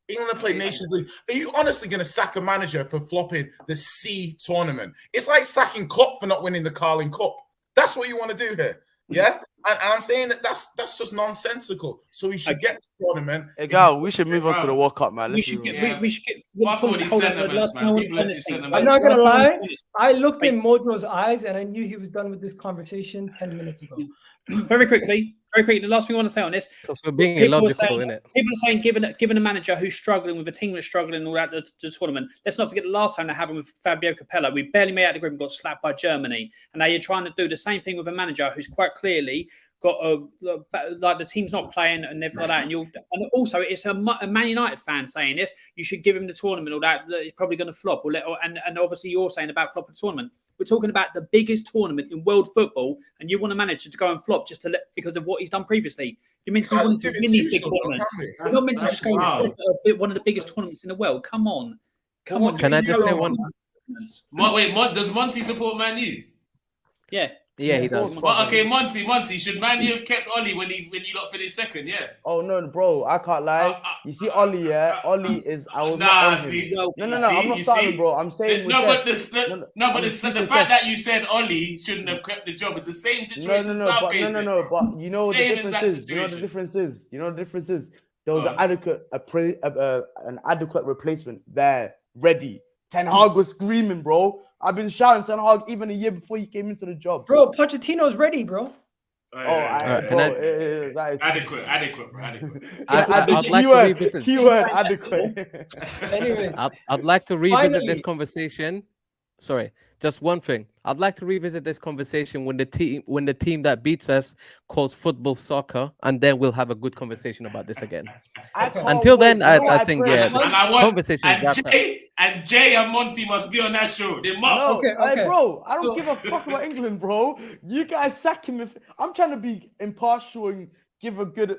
England played Nations League. Are you honestly going to sack a manager for flopping the C tournament? It's like sacking Klopp for not winning the Carling Cup. That's what you want to do here, yeah? And I'm saying that's just nonsensical. So we should get the tournament. Hey, Gal, we should move on to the World Cup, man. We should get. I'm not gonna lie. I looked in Mojo's eyes and I knew he was done with this conversation 10 minutes ago. Very quickly. The last thing I want to say on this, because we're being illogical, isn't it? People are saying, given a manager who's struggling with a team that's struggling all that the tournament. Let's not forget the last time that happened with Fabio Capello. We barely made out of the group and got slapped by Germany. And now you're trying to do the same thing with a manager who's quite clearly got like the team's not playing and everything like that. And also it's a Man United fan saying this. You should give him the tournament. All that he's probably going to flop. And obviously you're saying about flop the tournament. We're talking about the biggest tournament in world football, and you want to manage to go and flop just because of what he's done previously. You meant to be wanting to win these big tournaments. You're not meant to just go and one of the biggest tournaments in the world. Come on. Can I just say one? Wait, does Monty support Man U? Yeah. Yeah, he does. Well, okay, Monty, should Man U have kept Ollie when you lot finished second? Yeah. Oh no, bro, I can't lie. You see, Ollie, yeah, Ollie is. I was no. I'm not starting, bro. I'm saying but the fact that you said Ollie shouldn't have kept the job is the same situation. But you know what the difference is. You know the difference is. There was an adequate replacement there, ready. Ten Hag was screaming, bro. I've been shouting Ten Hag even a year before he came into the job. Bro, Pochettino's ready, bro. Adequate, bro. I'd like to revisit. Keyword adequate. Anyways, I'd like to revisit this conversation. Sorry, just one thing. I'd like to revisit this conversation when the team that beats us calls football soccer, and then we'll have a good conversation about this again. Until then, I think conversation is and Jay and Monty must be on that show. They must. Okay. Bro, I don't give a fuck about England, bro. You guys sack him. I'm trying to be impartial and give a good,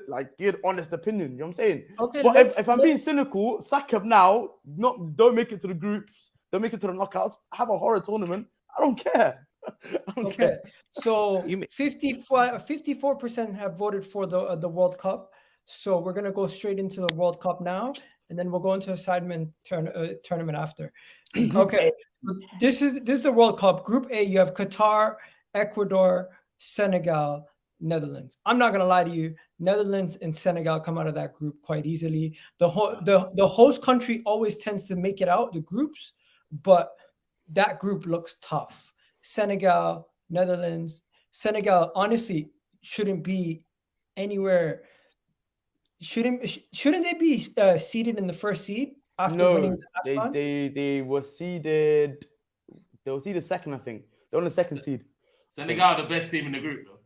honest opinion. You know what I'm saying? Okay. But if I'm being cynical, sack him now. Don't make it to the groups. Don't make it to the knockouts. Have a horror tournament. I don't care. Okay. So 54% have voted for the World Cup. So we're gonna go straight into the World Cup now, and then we'll go into a Sidemen tournament after. Okay. This is the World Cup. Group A, you have Qatar, Ecuador, Senegal, Netherlands. I'm not gonna lie to you. Netherlands and Senegal come out of that group quite easily. The host country always tends to make it out the groups, but that group looks tough. Senegal, Netherlands. Senegal honestly shouldn't be anywhere. Shouldn't they be seeded in the first seed after winning the last they were seeded. They were seeded second, I think. They're on the second seed. Senegal, the best team in the group, though.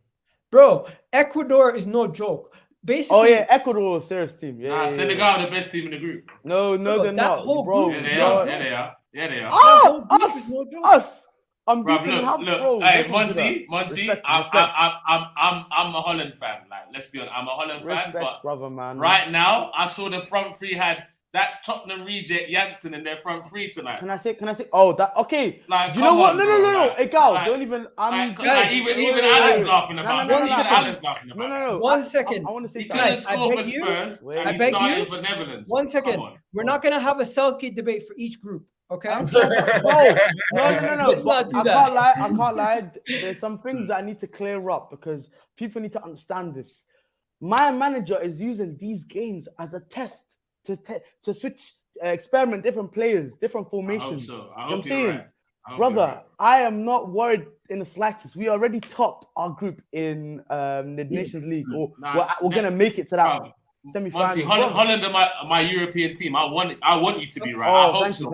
Bro, Ecuador is no joke. Basically, Ecuador is a serious team. Senegal, the best team in the group. No, they're not, bro. Yeah, they are. Us. I'm look. Hey, Monty. I'm a Holland fan. Like, let's be honest, I'm a Holland fan. But brother, man. Right now, I saw the front three had that Tottenham reject Janssen in their front three tonight. Can I say? Oh, that okay. Like, you know what? No. Hey, Gal, like, don't even. Even Alan's laughing about it. Even Alan's laughing about it. No. 1 second. I want to say he something. couldn't score for Spurs, and he started for Netherlands. 1 second. We're not gonna have a Southgate debate for each group. Okay. No. I can't lie. There's some things that I need to clear up because people need to understand this. My manager is using these games as a test to switch, experiment different players, different formations. I hope so. I hope you're right. Brother, I am not worried in the slightest. We already topped our group in the Nations League, or we're gonna make it to that semi-final. Holland are my European team. I want you to be right. I hope so.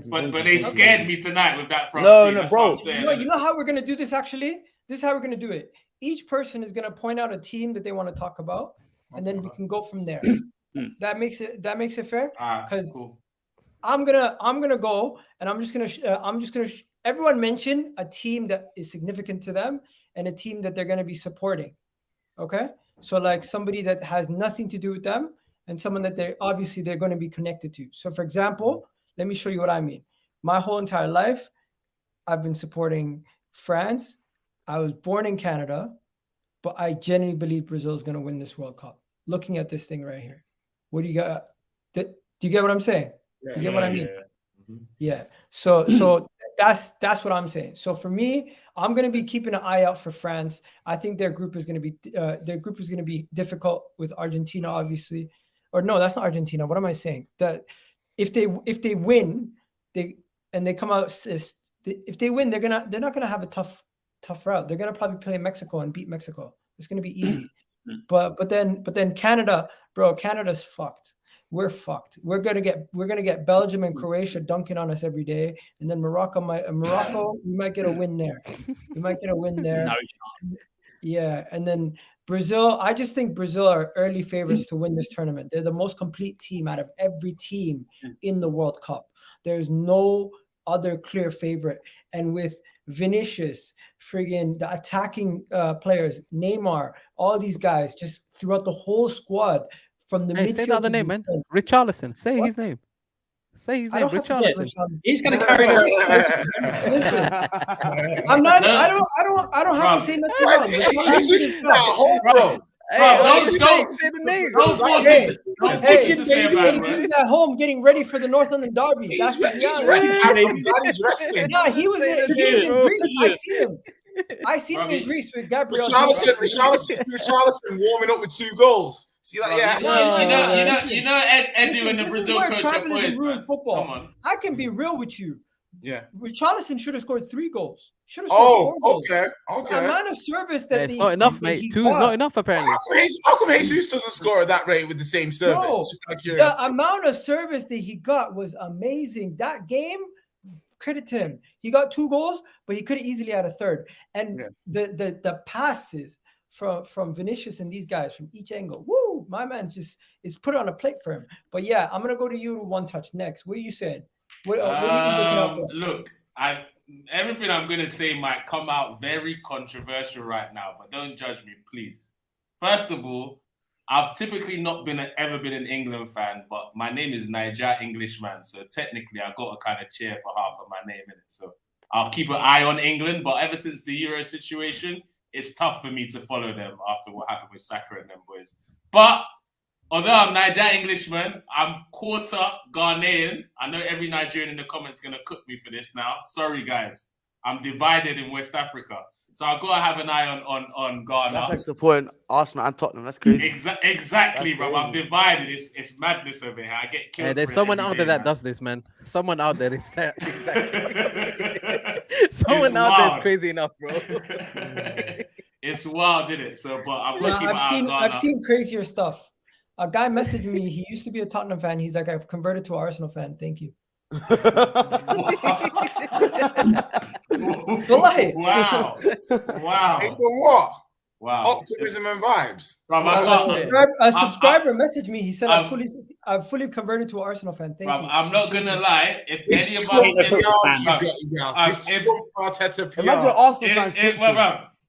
But they scared me tonight with that front. No, bro. You know how we're gonna do this? Actually, this is how we're gonna do it. Each person is gonna point out a team that they want to talk about, and then we can go from there. That makes it fair. Because I'm gonna go, and I'm just gonna everyone mention a team that is significant to them and a team that they're gonna be supporting. Okay, so like somebody that has nothing to do with them and someone that they're going to be connected to. So for example, let me show you what I mean. My whole entire life, I've been supporting France. I was born in Canada, but I genuinely believe Brazil is going to win this World Cup. Looking at this thing right here, what do you got? Do you get what I'm saying? Do you get what I mean? Yeah. So that's what I'm saying. So for me, I'm going to be keeping an eye out for France. I think their group is going to be difficult with Argentina, obviously. Or no, that's not Argentina. What am I saying? That if they win, they come out, if they win, they're not gonna have a tough route. They're gonna probably play Mexico and beat Mexico. It's gonna be easy. But then Canada, bro, Canada's fucked. We're fucked. We're gonna get Belgium and Croatia dunking on us every day, and then Morocco, we might get a win there. We might get a win there. No. Yeah, and then Brazil. I just think Brazil are early favorites to win this tournament. They're the most complete team out of every team in the World Cup. There's no other clear favorite, and with Vinicius, friggin' the attacking players, Neymar, all these guys, just throughout the whole squad. From the midfield. Say the other name, man. Richarlison. Say his name. Say his name. Richarlison. He's going to carry on. I'm not. I don't have to say nothing wrong. Bro, don't say the name. Don't push it to say a bad word. He was at home getting ready for the North London Derby. He's ready. He's resting. Yeah, he was in Greece. I seen him in Greece with Gabriel. Richarlison warming up with 2 goals. See that? Yeah. You know Edu and the Brazil coach are boys. Football. Come on. I can be real with you. Yeah. Richarlison should have scored 3 goals. Should have scored 4 goals. Okay. The amount of service that it's not enough, mate. 2 is not enough, apparently. How come Jesus doesn't score at that rate with the same service? Bro, just out of curiosity. The amount of service that he got was amazing. That game, credit to him. He got 2 goals, but he could have easily had a 3rd. And the passes from Vinicius and these guys from each angle, woo! My man's just is put on a plate for him. But yeah, I'm gonna go to you to One Touch next. What you said? What look, everything I'm gonna say might come out very controversial right now, but don't judge me, please. First of all, I've typically not ever been an England fan, but my name is Niger Englishman, so technically I got to kind of cheer for half of my name in it. So I'll keep an eye on England, but ever since the Euro situation, it's tough for me to follow them after what happened with Saka and them boys. But although I'm Niger Englishman, I'm quarter Ghanaian. I know every Nigerian in the comments is going to cook me for this now. Sorry, guys. I'm divided in West Africa. So I've got to have an eye on Ghana. That's like supporting Arsenal and Tottenham. That's crazy. Exactly, bro. I'm divided. It's madness over here. I get killed. Hey, there's someone out there that does this, man. Someone out there is that. Someone out there is crazy enough, bro. It's wild, isn't it? So, but I've seen crazier stuff. A guy messaged me. He used to be a Tottenham fan. He's like, I've converted to an Arsenal fan. Thank you. Wow. It's the what? Wow. Optimism and vibes. A subscriber messaged me. He said, I've fully converted to an Arsenal fan. Thank you. I'm not going to lie. If any of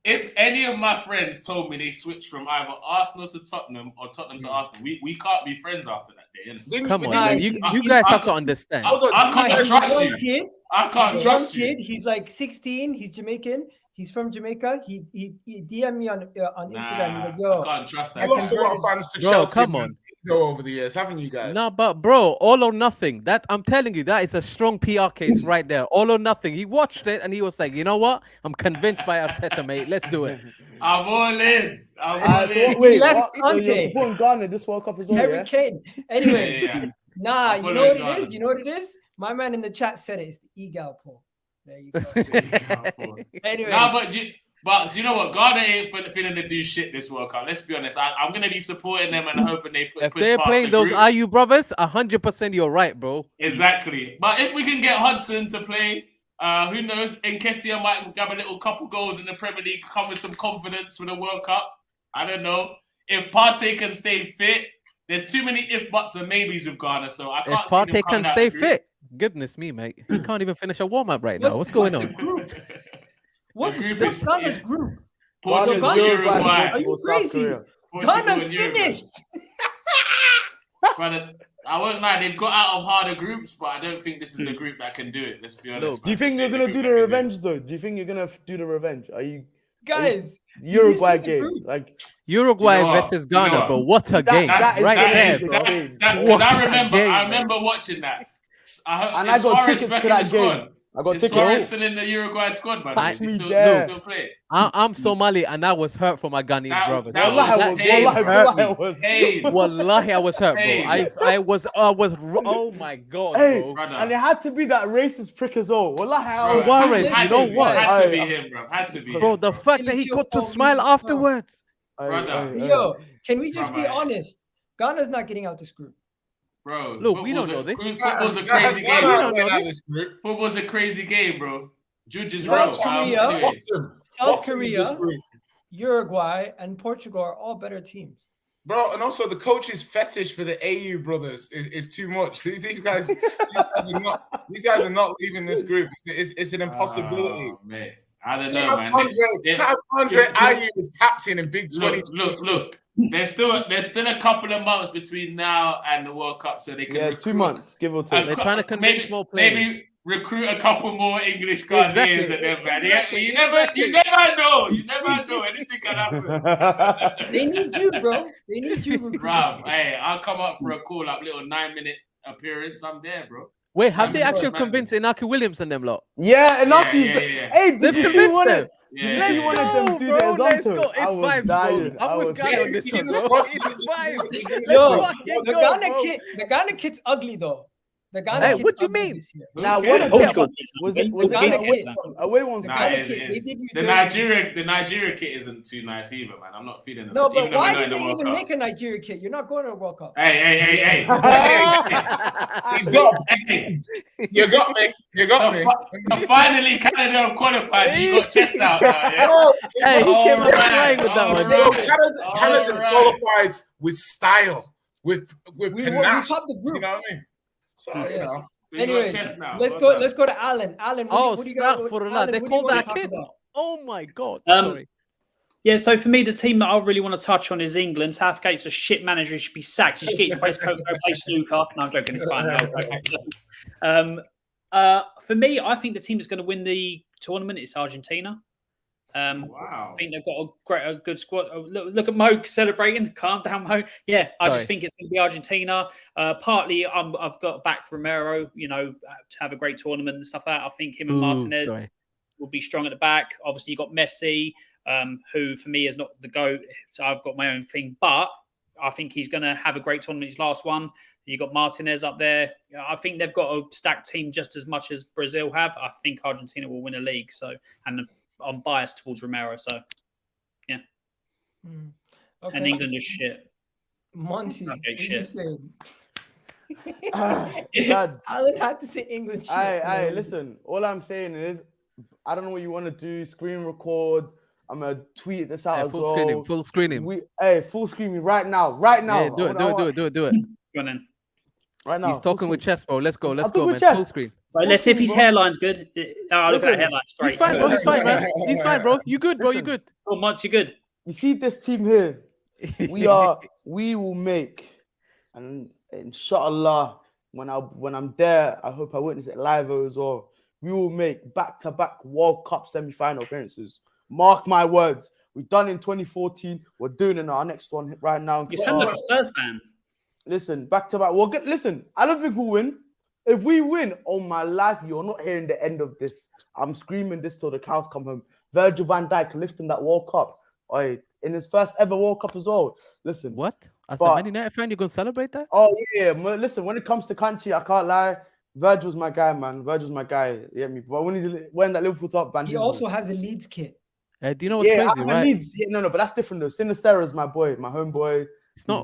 if any of my friends told me they switched from either Arsenal to Tottenham or Tottenham to Arsenal, we can't be friends after that day. Come on, man. You guys have to understand. I can't trust you. I can't trust you. He's like 16. He's Jamaican. He's from Jamaica. He DM'd me on Instagram. He's like, yo, I can't trust that. You lost a lot of fans to Chelsea. Come on. Over the years, haven't you guys? No, but bro, all or nothing. That I'm telling you, that is a strong PR case right there. All or nothing. He watched it and he was like, you know what? I'm convinced by Arteta, mate. Let's do it. I'm all in. Wait, so you're supporting Ghana this World Cup as well, Harry Kane. Anyway, yeah. You know what it is? You know what it is? My man in the chat said it. It's the Egal poll. There you go. Anyway, Nah, but do you know what? Ghana ain't feeling to do shit this World Cup. Let's be honest. I'm gonna be supporting them and hoping they push. If they're past playing the those group. IU brothers, 100% you're right, bro. Exactly. But if we can get Hudson to play, who knows? Nketiah might grab a little couple goals in the Premier League, come with some confidence for the World Cup. I don't know. If Partey can stay fit, there's too many if, buts, and maybes with Ghana, so I can't If see them Partey coming can out stay the group. fit, goodness me, mate. He can't even finish a warm-up right now. What's going on? What's group Ghana's group? Portugal, Ghana's Uruguay. Are you crazy? Portugal Ghana's and Uruguay. finished. Brother, I won't lie, they've got out of harder groups, but I don't think this is the group that can do it. Let's be honest. Look, Do you think you're gonna do the revenge though? Do you think you're gonna do the revenge? Are you Guys? Uruguay the game? group? Like Uruguay You know what? versus You know Ghana, what? bro. What a game. that is right the there, game. bro. Because I remember game, watching that. And I got tickets to that game. I got Is tickets. Suarez still in the Uruguay squad, man? Catch Is he me still there. play? I'm Somali and I was hurt for my Ghanaian brothers. that bro. was- That hey, game hurt me. Hey, Wallahi, I was hurt, bro. Hey. I was. Oh my god, Hey, bro. brother. and it had to be that racist prick as well. Wallahi, I was Suarez, Had you to know be- what? Had to be Aye. him, bro. Had to be him. Bro, the fact that he got to smile afterwards. Brother. Yo, can we just be Brother. honest? Ghana's not getting out this group. Bro, Look, we don't know this. Football's a crazy game. don't know this. Football's a crazy game, bro. Judges South bro. Korea. Anyway. South Korea, Uruguay, and Portugal are all better teams. Bro, and also the coach's fetish for the AU brothers is too much. These guys are not leaving this group. It's an impossibility. Oh, man. I don't know, man. Andre Ayew is captain in Big 20. Look. There's still a couple of months between now and the World Cup, so they can Yeah, 2 months, give or take. They're trying to convince more players. Maybe recruit a couple more English Ghanaians and them, man. Exactly. You never know. You never know. Anything can happen. They need you, bro. They need you. Bro, hey, I'll come up for a call-up, little 9-minute appearance. I'm there, bro. Wait, have they Man, actually man. convinced Inaki Williams and them lot? Yeah, enough. Yeah. Hey, did They've you see convinced one them. of Yeah, Let's yeah, one yeah. of them do bro, their let's zonto? go. It's I was vibes, dying. bro. I'm with Guy on this He's one, in the bro. squad. It's vibes. He's in the Yo, squad. fucking the go, Ghana bro. the Ghana kid's ugly though. The Ghana Hey, kid's what do you ugly mean? this year. Now, Who what cares? was Portugal. it The Ghana kid. away ones? The Nah, Ghana it- kid. it- They did you The Nigeria kit isn't too nice either, man. I'm not feeling it. No, but Even though why we're did not in they the World even Cup. make a Nigeria kid? You're not going to a World Cup. Hey. He's got. You got me. You got me. So finally, Canada have qualified. You got chest out now, yeah? Oh, Hey, he came out Alright, crying with that one. alright. Canada Alright. qualified with style, with We panache. topped the You group. know what I mean? So Yeah. you know. So you Anyway, got chest now. let's Well go. done. Let's go to Alan. Alan, Oh, what do you got? start for the Alan, lad. They what do you called wanna that talk kid. about? Oh my god. Um, Sorry. Yeah, so for me, the team that I really want to touch on is England. Southgate's a shit manager. He should be sacked. He should get his waistcoat and go play snooker. No, I'm joking. It's fine. For me, I think the team that's going to win the tournament is Argentina. Wow. I think they've got a good squad. Oh, look at Mo celebrating. Calm down, Mo. Yeah, I Sorry. just think it's going to be Argentina. Partly, I've got back Romero, to have a great tournament and stuff like that. I think him and Ooh, Martinez sorry. will be strong at the back. Obviously, you got Messi, who for me is not the GOAT. So I've got my own thing, but I think he's going to have a great tournament. His last one. You got Martinez up there. I think they've got a stacked team just as much as Brazil have. I think Argentina will win a league. So, and I'm biased towards Romero. So, yeah. Okay. And England is shit. Monty, Okay, what are you shit. saying? Lads, Alan had to say England shit. Aye, listen. All I'm saying is, I don't know what you want to do. Screen record. I'm gonna tweet this out as Full well. screen him. Full screen him. Full screen me right now. Right now. Yeah, do it. Go on then. Right now. He's talking with chest, bro. Let's go. Let's I'll go, talk man. with chest. Full screen. Right, let's see if his Listen, bro. hairline's good. Oh, look at that Listen, hairline. It's great. He's fine, bro. He's fine, man. He's fine, bro. You good, bro? You good? Oh, Monts, you good? You see this team here? We will make, and inshallah, when I'm there, I hope I witness it live as well. We will make back-to-back World Cup semi-final appearances. Mark my words. We've done in 2014. We're doing it in our next one right now. You sound like a Spurs fan. Listen, back-to-back. Listen, I don't think we'll win. If we win, oh my life, you're not hearing the end of this. I'm screaming this till the cows come home. Virgil van Dijk lifting that World Cup. In his first ever World Cup as well. Listen. What? As But- a Man United fan, you're gonna celebrate that? Oh yeah. Listen, when it comes to country, I can't lie. Virgil's my guy, man. Virgil's my guy. Yeah, me. But when he's wearing that Liverpool top, Van He Disney. also has a Leeds kit. Do you know what's crazy, right? Leeds. Yeah, no, but that's different though. Sinisterra is my boy, my homeboy.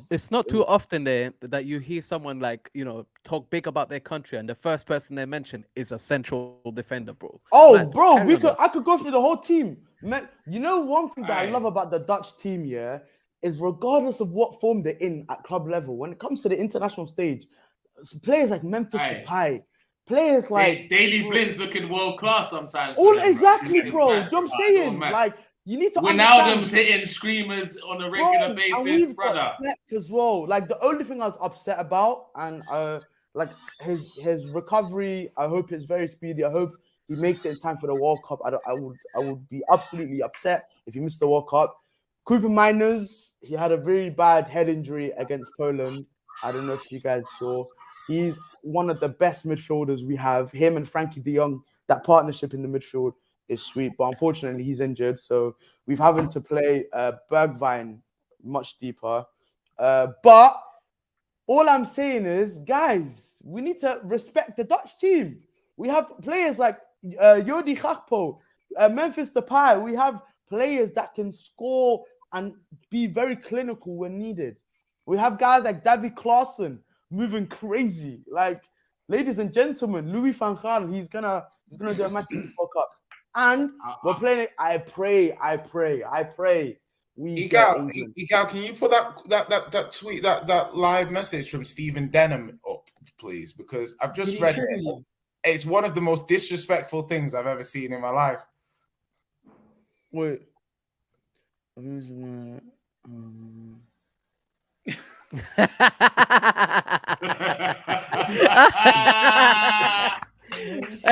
It's not too often there that you hear someone like, you know, talk big about their country and the first person they mention is a central defender, bro. Oh, Man, bro, I could go through the whole team. Man, you know, one thing that I love about the Dutch team, yeah, is regardless of what form they're in at club level, when it comes to the international stage, players like Memphis Depay, players like Daily Blind's looking world class sometimes. Exactly, bro. You know what I'm saying? Like, you need to Wijnaldum's hitting screamers on a regular basis, brother. As well. Like, the only thing I was upset about, and like his recovery, I hope it's very speedy. I hope he makes it in time for the World Cup. I would be absolutely upset if he missed the World Cup. Cooper Miners, he had a very bad head injury against Poland. I don't know if you guys saw. He's one of the best midfielders we have. Him and Frankie de Jong, that partnership in the midfield is sweet. But unfortunately, he's injured. So we've having to play Bergwijn much deeper. But all I'm saying is, guys, we need to respect the Dutch team. We have players like Jordi Gakpo, Memphis Depay. We have players that can score and be very clinical when needed. We have guys like Davy Klaassen moving crazy. Like, ladies and gentlemen, Louis van Gaal, he's gonna do a match in this World Cup. And we're playing it. I pray. Egal, can you put that tweet, that live message from Stephen Denham up, please? Because I've just read it. It's one of the most disrespectful things I've ever seen in my life. Wait. Hey,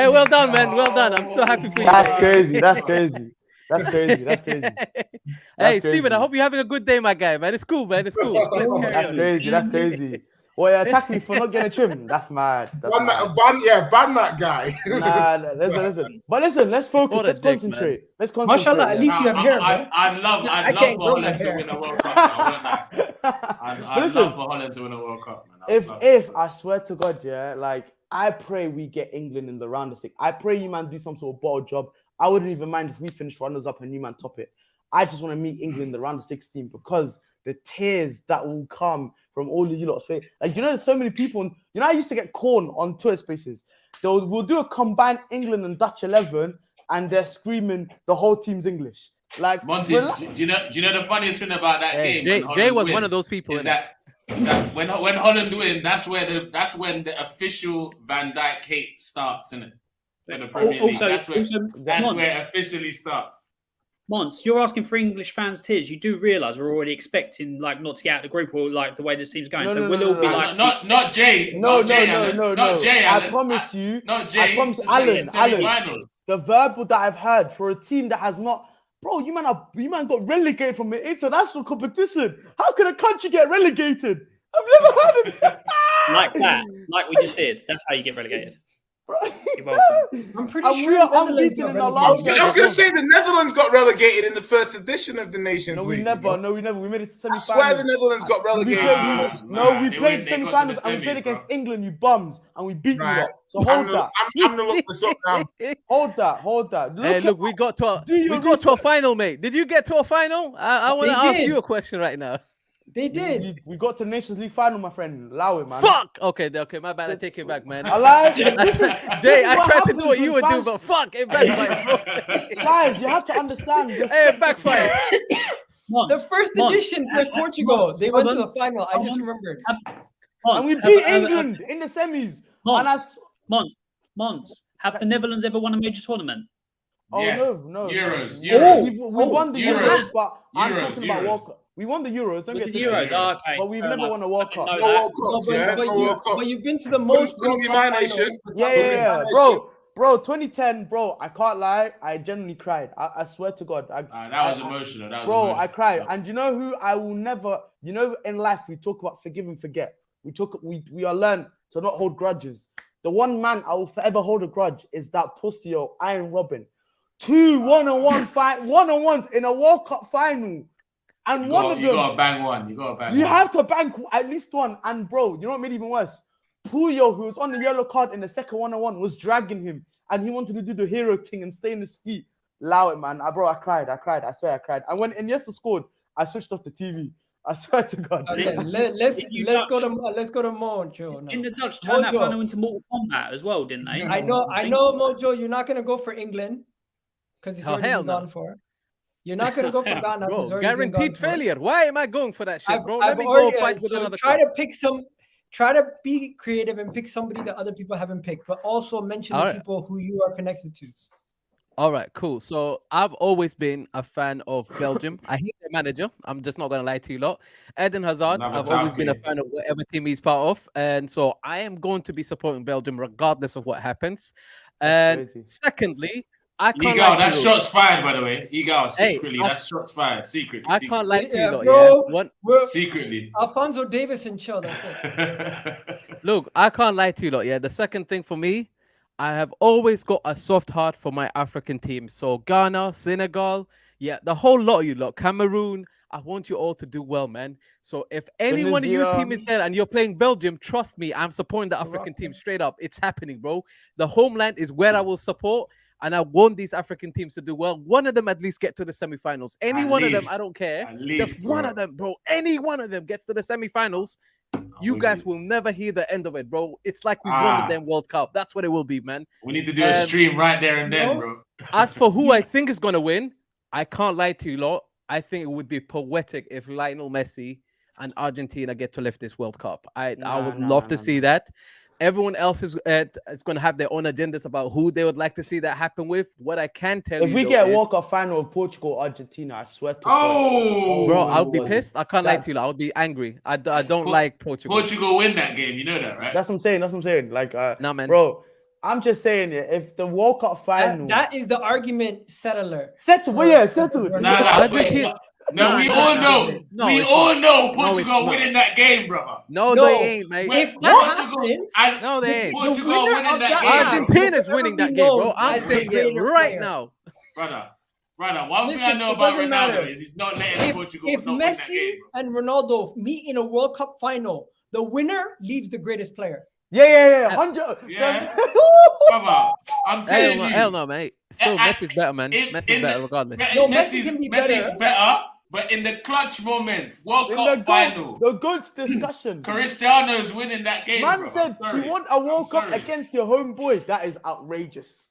well done, man. Well done. I'm so happy for you. That's crazy. Hey, Stephen, I hope you're having a good day, my guy, man. It's cool, man. It's cool. That's crazy. Well, you attack me for not getting a trim. That's mad. Ban that guy. Listen. But listen, let's focus. Let's concentrate. Mashallah, at least you have hair, man. I'd love for Holland to win a World Cup. I'd love for Holland to win a World Cup, man. If I swear to God, yeah, like, I pray we get England in the round of 6. I pray you man do some sort of bottle job. I wouldn't even mind if we finish runners up and you man top it. I just want to meet England in the round of 16 because the tears that will come from all of you lot's face. Like, you know, there's so many people. You know, I used to get corn on Twitter Spaces. We'll do a combined England and Dutch 11, and they're screaming the whole team's English. Like, Monty, do you know the funniest thing about that game? Jay was one of those people. Is that when Holland win, that's when the official Van Dijk hate starts, isn't it? For the Premier League. That's where it officially starts. Mons, you're asking for English fans' tears. You do realise we're already expecting like not to get out of the group or like the way this team's going. We'll all be like, not Jay. No. Jay, I promise you. Not Jay. I promise Alan. The verbal that I've heard for a team that has not, bro, you man got relegated from the international competition. How can a country get relegated? I've never heard of that. like we just did. That's how you get relegated. You're welcome. I'm pretty sure we are unbeaten in our last. I was going to say the Netherlands got relegated in the first edition of the Nations League. No, we never. We made it to semi-finals. I swear the Netherlands got relegated. We played semi-finals and we played against England, you bums, and we beat you lot. So hold that. I'm going to look this up now. Hold that. Look, we got to a final, mate. Did you get to a final? I want to ask you a question right now. They did. We got to the Nations League final, my friend. Allow it, man. Fuck. Okay, my bad. I take it back, man. Jay, I tried to do what you would do, but fuck, it backfired, bro. Guys, you have to understand. Hey, it backfired. The first edition for Portugal, they went to the final. I just remembered. And we beat England in the semis. Mons, have the Netherlands ever won a major tournament? Oh, yes. No. Euros. We won the Euros, but I'm talking about World Cup. We won the Euros. Don't get the Euros. Okay. But we've never won a World Cup. But you've been to the most World Cup finals. Yeah. Bro, 2010, bro, I can't lie. I genuinely cried. I swear to God. That was emotional. I cried. And you know who I will never, in life, we talk about forgive and forget. We are learned to not hold grudges. The one man I will forever hold a grudge is that pussy Iron Robin. 2 one-on-ones in a World Cup final. And one of them, you gotta bang one. You have to bang at least one. And bro, you know what made it even worse? Puyo, who was on the yellow card in the second 1-on-1, was dragging him, and he wanted to do the hero thing and stay on his feet. Allow it, man. I cried. I swear I cried. And when Iniesta scored, I switched off the TV. I swear to God. Okay, let's go to Mojo now. Didn't the Dutch turn that Mojo. final into Mortal Kombat as well, didn't they? I know, Mojo. You're not gonna go for England because it's already been gone for. You're not gonna go for Ghana. Bro, guaranteed failure. Why am I going for that shit, bro? Let me already, go fight with another. Try to be creative and pick somebody that other people haven't picked, but also mention the people who you are connected to. All right, cool. So I've always been a fan of Belgium. I hate their manager. I'm just not gonna lie to you lot. Eden Hazard. I've always been a fan of whatever team he's part of, and so I am going to be supporting Belgium regardless of what happens. And secondly, I can't. That's shots fired, by the way. Secretly, that's shots fired. Secretly, I can't lie to you lot. Yeah, secretly. Alphonso Davis and chill. That's it. Look, I can't lie to you lot. Yeah, the second thing for me, I have always got a soft heart for my African teams. So Ghana, Senegal, yeah, the whole lot of you lot, Cameroon, I want you all to do well, man. So if any one of your team is there and you're playing Belgium, trust me, I'm supporting the African team straight up. It's happening, bro. The homeland is where I will support, and I want these African teams to do well. One of them at least get to the semifinals. Any one of them, I don't care. Just one of them, bro. Any one of them gets to the semifinals. You guys will never hear the end of it, bro. It's like we won the damn World Cup. That's what it will be, man. We need to do a stream right there and then, bro. As for who I think is going to win, I can't lie to you lot. I think it would be poetic if Lionel Messi and Argentina get to lift this World Cup. I would love to see that. Everyone else is going to have their own agendas about who they would like to see that happen with. What I can tell you, if we get a World Cup final of Portugal, Argentina, I swear to God. Bro, I'll be pissed. I can't lie to you. I'll be angry. I don't like Portugal. Portugal win that game. You know that, right? That's what I'm saying. Like, nah, man. Bro, I'm just saying it. If the World Cup final, that is the argument settler. Settled. No, we all know. We all know Portugal winning that game, brother. No, they ain't, mate. If that happens, no, they ain't. Portugal winning that game. Argentina's winning that game, bro. I'm saying it right now. Brother, one thing I know about Ronaldo is he's not letting Portugal if not win that Messi game, and Ronaldo meet in a World Cup final, the winner leaves the greatest player. Yeah. 100. Yeah. Brother, I'm telling you. Hell no, mate. Still, Messi's better, man. Messi's better regardless. Messi's better. But in the clutch moments, World Cup final, the GOATs discussion, Cristiano's winning that game. Man said you want a World Cup against your homeboy. That is outrageous.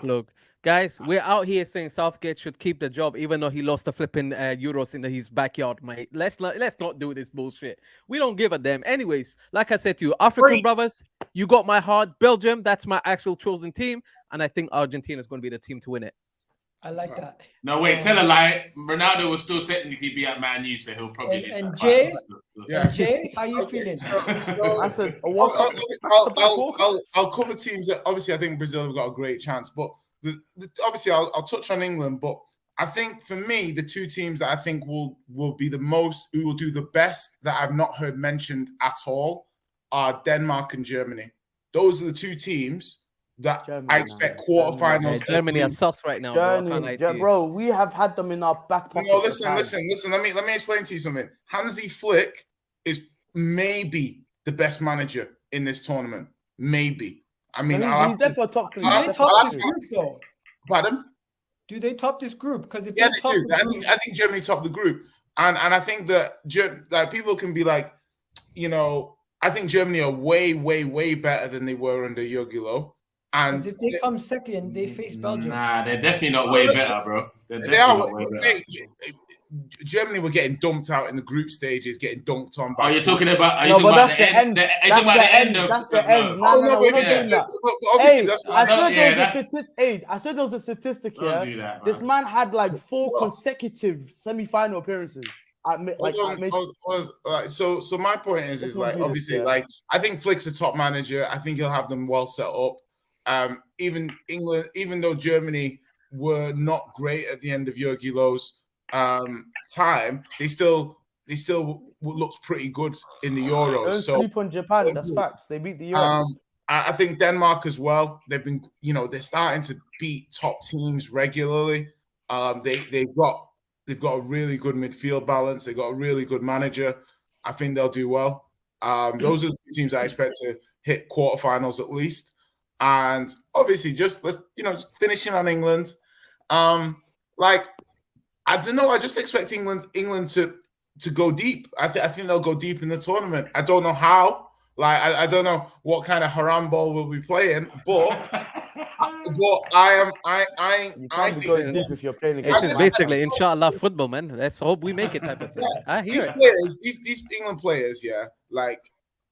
Look, guys, we're out here saying Southgate should keep the job, even though he lost the flipping Euros in his backyard, mate. Let's not do this bullshit. We don't give a damn. Anyways, like I said to you, African brothers, you got my heart. Belgium, that's my actual chosen team, and I think Argentina is going to be the team to win it. I like that. No, wait, tell a lie. Ronaldo will still technically be at Man U, so he'll probably. And Jay, Jay, how you feeling? I said, I'll cover teams that obviously I think Brazil have got a great chance, but obviously I'll touch on England. But I think for me, the two teams that I think will be the most, who will do the best that I've not heard mentioned at all, are Denmark and Germany. Those are the two teams that I expect quarterfinals. Germany are sus right now. Bro, we have had them in our back pocket. No, listen. Let me explain to you something. Hansi Flick is maybe the best manager in this tournament. Maybe. I mean, he's definitely top three. Do they top this group, though? Pardon? Do they top this group? Because if they do. I think Germany top the group, and I think that people can be like, I think Germany are way, way, way better than they were under Jogi Löw. And if they come second, they face Belgium. Nah, they're definitely not way better, bro. They are. Germany were getting dumped out in the group stages, getting dunked on. You're talking about? Are you talking about the end? That's the end. That's the end. No, we're not doing that. I said there was a statistic here. This man had like 4 consecutive semi-final appearances. So my point is like obviously like I think Flick's a top manager. I think he'll have them well set up. Even England, even though Germany were not great at the end of Jogi Löw's time, they still looked pretty good in the Euros. Don't sleep on Japan. That's facts. They beat the US. I think Denmark as well. They've been, they're starting to beat top teams regularly. They've got a really good midfield balance. They've got a really good manager. I think they'll do well. Those are the teams I expect hit quarterfinals at least. And obviously, just finishing on England. Like, I don't know. I just expect England to go deep. I think they'll go deep in the tournament. I don't know how. Like, I don't know what kind of haram ball we'll be playing, but I think go deep if you're playing it's against. basically inshallah football, man. Let's hope we make it type of thing. I hear these England players, yeah, like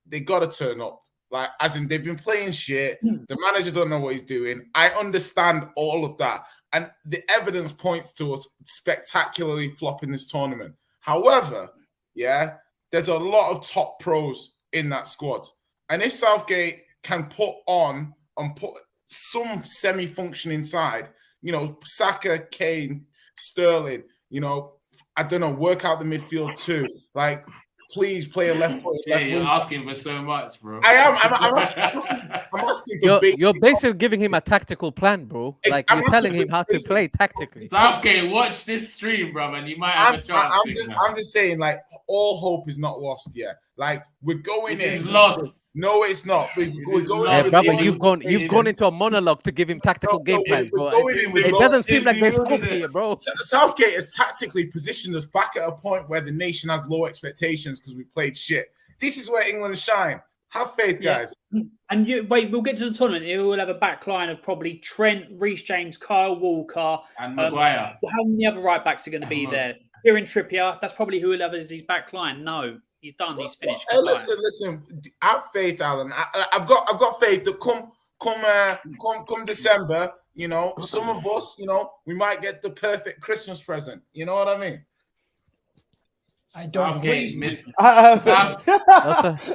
they gotta turn up. Like, as in, they've been playing shit. The manager don't know what he's doing. I understand all of that. And the evidence points to us spectacularly flopping this tournament. However, yeah, there's a lot of top pros in that squad. And if Southgate can put some semi-functioning side, Saka, Kane, Sterling, I don't know, work out the midfield too. Like, please play a left foot. You're asking for so much, bro. I am. I'm asking for You're basically giving him a tactical plan, bro. Like, you're telling him how to play tactically. Southgate, watch this stream, bro, and you might have a chance. I'm just saying, like, all hope is not lost yet. Like, we're going in. It's lost. No, it's not. We're going Hey, in. brother, you've gone into a monologue to give him tactical game plans, bro. It doesn't seem like there's hope here, bro. Southgate has tactically positioned us back at a point where the nation has low expectations because we played shit. This is where England shine. Have faith, guys. And we'll get to the tournament. It will have a back line of probably Trent, Reece James, Kyle Walker, and Maguire. How many other right backs are going to be there? Kieran Trippier. That's probably who will have as his back line. No. He's done. He's finished. Listen. Have faith, Alan. I've got faith that come December, some of us, we might get the perfect Christmas present. You know what I mean? I don't Southgate's missed.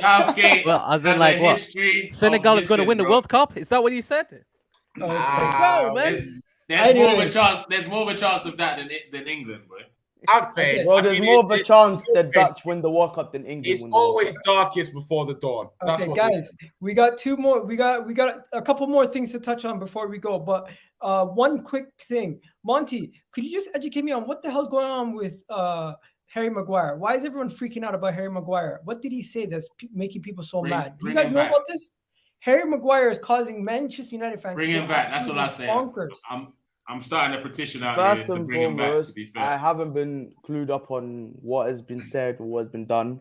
Southgate. Well, as in, like, what? Senegal is going to win the World Cup? Is that what you said? Go, man. There's more of a chance of that than England, bro. Have faith. Well, there's more of a chance the Dutch win the World Cup than England. It's always darkest before the dawn. That's okay, what guys. We got two more. We got a couple more things to touch on before we go. But one quick thing, Monty, could you just educate me on what the hell's going on with Harry Maguire? Why is everyone freaking out about Harry Maguire? What did he say that's making people so mad? Do you guys know about this? Harry Maguire is causing Manchester United fans. Bring him back. That's what I say. I'm starting a petition out here to bring him back, to be fair. I haven't been clued up on what has been said or what has been done.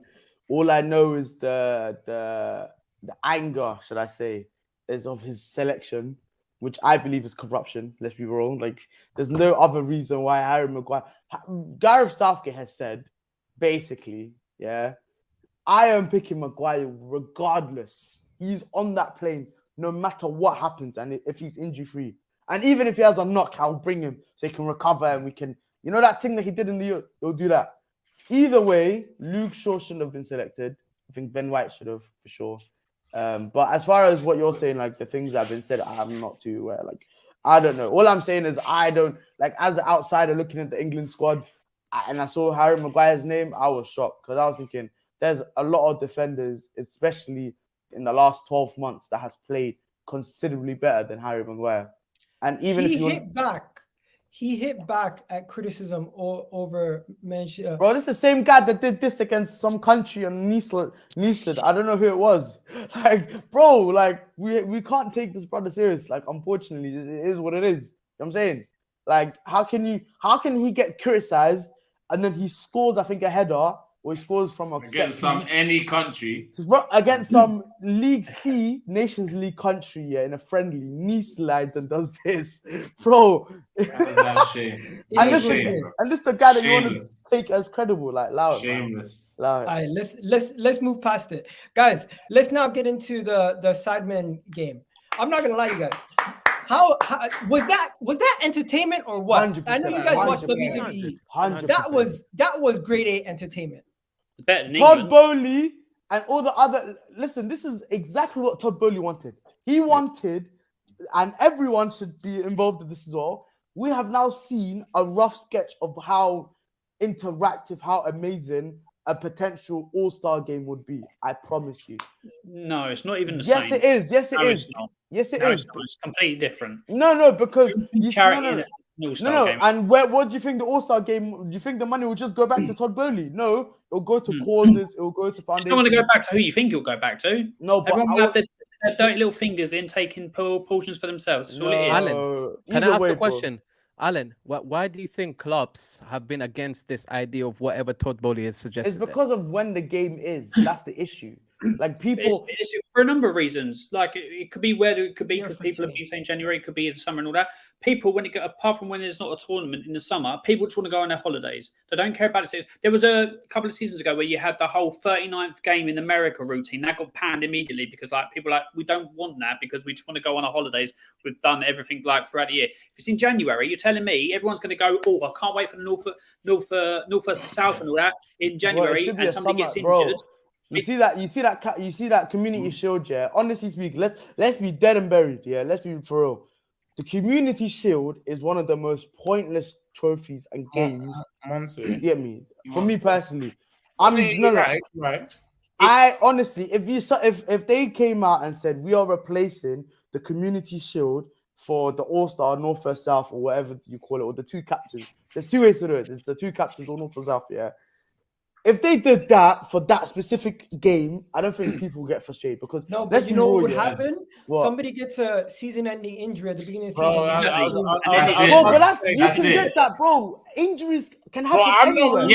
All I know is the anger, should I say, is of his selection, which I believe is corruption. Let's be real. Like, there's no other reason why Harry Maguire... Gareth Southgate has said, basically, yeah, I am picking Maguire regardless. He's on that plane no matter what happens, and if he's injury-free. And even if he has a knock, I'll bring him so he can recover and we can... that thing that he did in the Euro? He'll do that. Either way, Luke Shaw shouldn't have been selected. I think Ben White should have, for sure. But as far as what you're saying, like, the things that have been said, I'm not too aware. Like, I don't know. All I'm saying is I don't... Like, as an outsider looking at the England squad, and I saw Harry Maguire's name, I was shocked. Because I was thinking, there's a lot of defenders, especially in the last 12 months, that has played considerably better than Harry Maguire. And even he hit back at criticism over Manchester. Bro, this is the same guy that did this against some country on Nice. I don't know who it was. Like, bro, like, we can't take this brother serious. Like, unfortunately, it is what it is. You know what I'm saying? Like, how can he get criticized and then he scores, I think, a header, or he scores from against any country, against some League C, Nations League country, yeah, in a friendly, Nice slides and does this, bro. That's shame. And this is the guy that you want to take as credible, like, loud. Shameless. Loud. All right, let's move past it, guys. Let's now get into the Sidemen game. I'm not gonna lie to you guys. How was that entertainment or what? 100%, I know you guys watch WWE. 100%. That was grade A entertainment. Todd Bowley and all the other... Listen, this is exactly what Todd Bowley wanted. He wanted, and everyone should be involved in this as well. We have now seen a rough sketch of how interactive, how amazing a potential all-star game would be. I promise you. No, it's not even the same. Yes, it is. Yes, it is. Yes, it is. It's completely different. No, because... Charity No. And what do you think the All-Star game? Do you think the money will just go back to Todd Bowley? No, it'll go to causes. It'll go to foundations. You don't want to go back to who you think it'll go back to. No, but everyone will have their dirty little fingers in, taking portions for themselves. That's all it is. Alan, can I ask a question? Alan, why do you think clubs have been against this idea of whatever Todd Bowley has suggested? It's because of when the game is. That's the issue. Like people, it's for a number of reasons. Like it could be where it could be because people have been saying January, it could be in the summer and all that. People, when it apart from when there's not a tournament in the summer, people just want to go on their holidays. They don't care about it. There was a couple of seasons ago where you had the whole 39th game in America routine that got panned immediately because like people are like, we don't want that because we just want to go on our holidays. We've done everything like throughout the year. If it's in January, you're telling me everyone's going to go, oh, I can't wait for the North versus South and all that in January, and somebody gets injured. You see that community shield, yeah. Honestly speaking, let's be dead and buried, yeah. Let's be for real. The community shield is one of the most pointless trophies and games. You get me? For me personally, right. I honestly, if they came out and said we are replacing the community shield for the All-Star North vs South or whatever you call it, or the two captains, there's two ways to do it. There's the two captains or North vs South, yeah. If they did that for that specific game, I don't think people will get frustrated because but you know what would happen? Somebody gets a season-ending injury at the beginning of the season. You can get that, bro. Injuries can happen anywhere.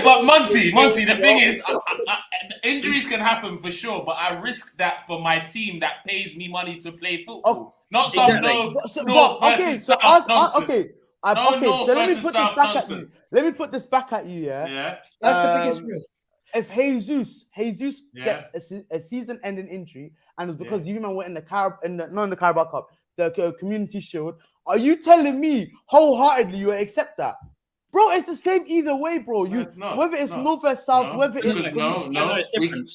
But Monty, the thing is, injuries can happen for sure. But I risk that for my team that pays me money to play football, not some North versus South nonsense. So let me put this back at you. Yeah. That's the biggest risk. If Jesus gets a season-ending injury, and it's because you man went in the Carabao Cup, the Community Shield, are you telling me wholeheartedly you accept that? Bro, it's the same either way, bro. Whether it's North or South, whether it's it's different.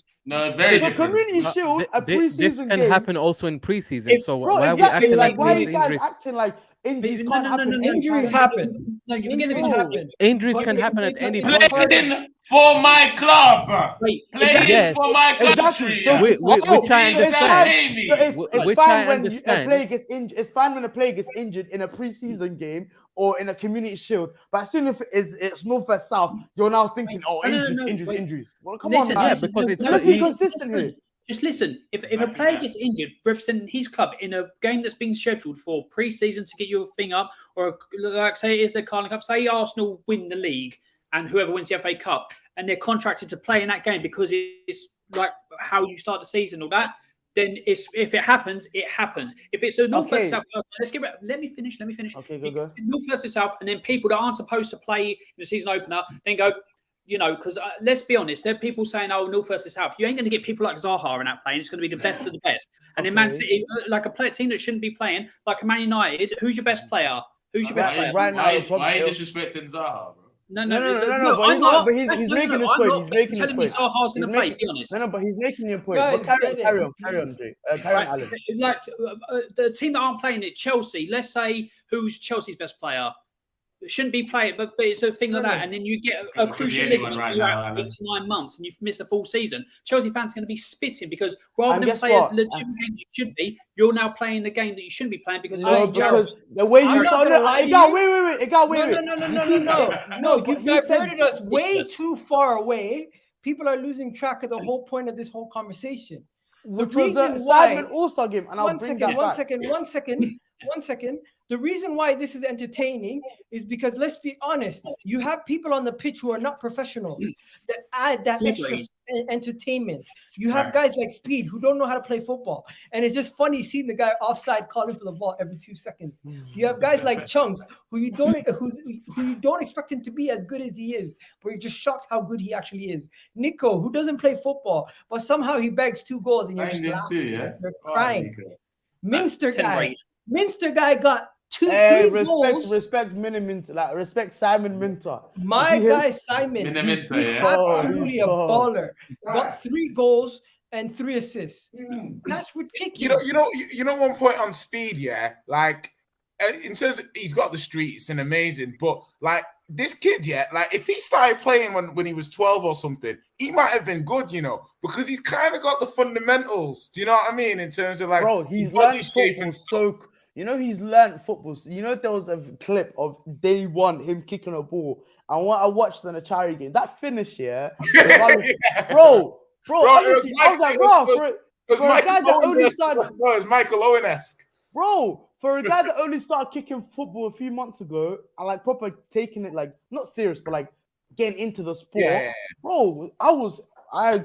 Very different. Community Shield, a preseason this can game happen also in preseason. So why are we exactly, acting like why are you guys injuries? acting like injuries can't happen? Injuries happen. Injuries can happen at any point. Playing for my club. Playing for my country. Which I understand. It's fine when a player gets injured. It's fine when a player gets injured in a preseason game or in a community shield. But as soon as it's North vs South, you're now thinking, injuries. Well, come on, man. Because let's be consistent here. Just listen. If a player gets injured representing his club in a game that's been scheduled for pre-season to get your thing up, or like say it is the Carling Cup, say Arsenal win the league and whoever wins the FA Cup, and they're contracted to play in that game because it's like how you start the season or that, then if it happens, it happens. If it's a North versus South, let me finish. Okay, go. North versus South, and then people that aren't supposed to play in the season opener then go. Because let's be honest, there are people saying, "Oh, North versus South." You ain't going to get people like Zaha in that playing. It's going to be the best of the best. And then Man City, like a team that shouldn't be playing, like a Man United, who's your best player? Who's your best player? Right now, why are you disrespecting Zaha, bro? No. But he's making his point. He's making his point. Zaha's going to play. Be honest. No, but he's making your point. But carry on, Jay. Carry on, Alan. Like the team that aren't playing it, Chelsea. Let's say who's Chelsea's best player. It shouldn't be playing, but it's a thing like that. And then you get a crucial league you're out for 8 to 9 months and you've missed a full season. Chelsea fans are going to be spitting because rather than play a legitimate game that you should be, you're now playing the game that you shouldn't be playing because the way you started. No, you've diverted us way too far away. People are losing track of the whole point of this whole conversation. Which was the SIDEMEN All-Star game, and I'll bring that back. One second. The reason why this is entertaining is because, let's be honest, you have people on the pitch who are not professionals that add that extra entertainment. You have guys like Speed who don't know how to play football. And it's just funny seeing the guy offside calling for the ball every 2 seconds. You have guys like Chunks who you don't expect him to be as good as he is, but you're just shocked how good he actually is. Nico, who doesn't play football, but somehow he bags 2 goals and you're just laughing. You're crying. Minster guy got 2-3 goals. Respect Simon Minter. My guy Simon, he's absolutely a baller. Got 3 goals and 3 assists. That's ridiculous. You know one point on Speed, yeah. Like, in terms of, he's got the streets and amazing, but like this kid, yeah. Like if he started playing when he was 12 or something, he might have been good, because he's kind of got the fundamentals. Do you know what I mean? In terms of like, bro, he's learned football he's learned football. There was a clip of day 1, him kicking a ball. And what I watched on a charity game, that finish, bro, honestly, I was like, Because For a guy that only it's Michael Owen-esque. Bro, for a guy that only started kicking football a few months ago, I like proper taking it like not serious, but like getting into the sport. Yeah. Bro,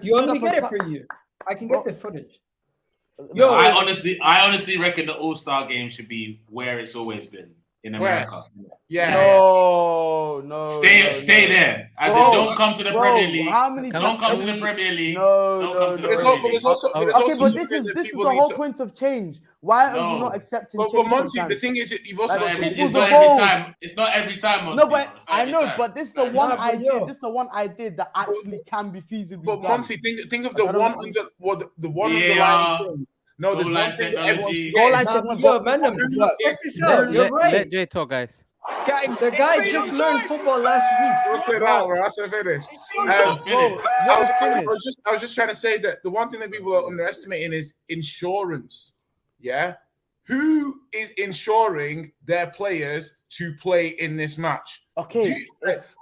You want me to get it for you? I can get the footage. Yo, I honestly reckon the All-Star game should be where it's always been in America. Yeah. No. Stay there. As in, don't come to the Premier League. Don't come to the Premier League. No. But this is the whole point of change. Why are you not accepting change? But Monty, the thing is, you've also got it's not every time. It's not every time, Monty. No, but I know, but this is the one I did. This is the one I did that actually can be feasibly done. But Monty, think of the one on the one on the line. No, there's one thing that everyone's You're right. Let Jay talk, guys. The guy just learned football last week. Don't say that, bro. That's finished. I was just trying to say that the one thing that people are underestimating is insurance. Yeah, who is insuring their players to play in this match? Okay,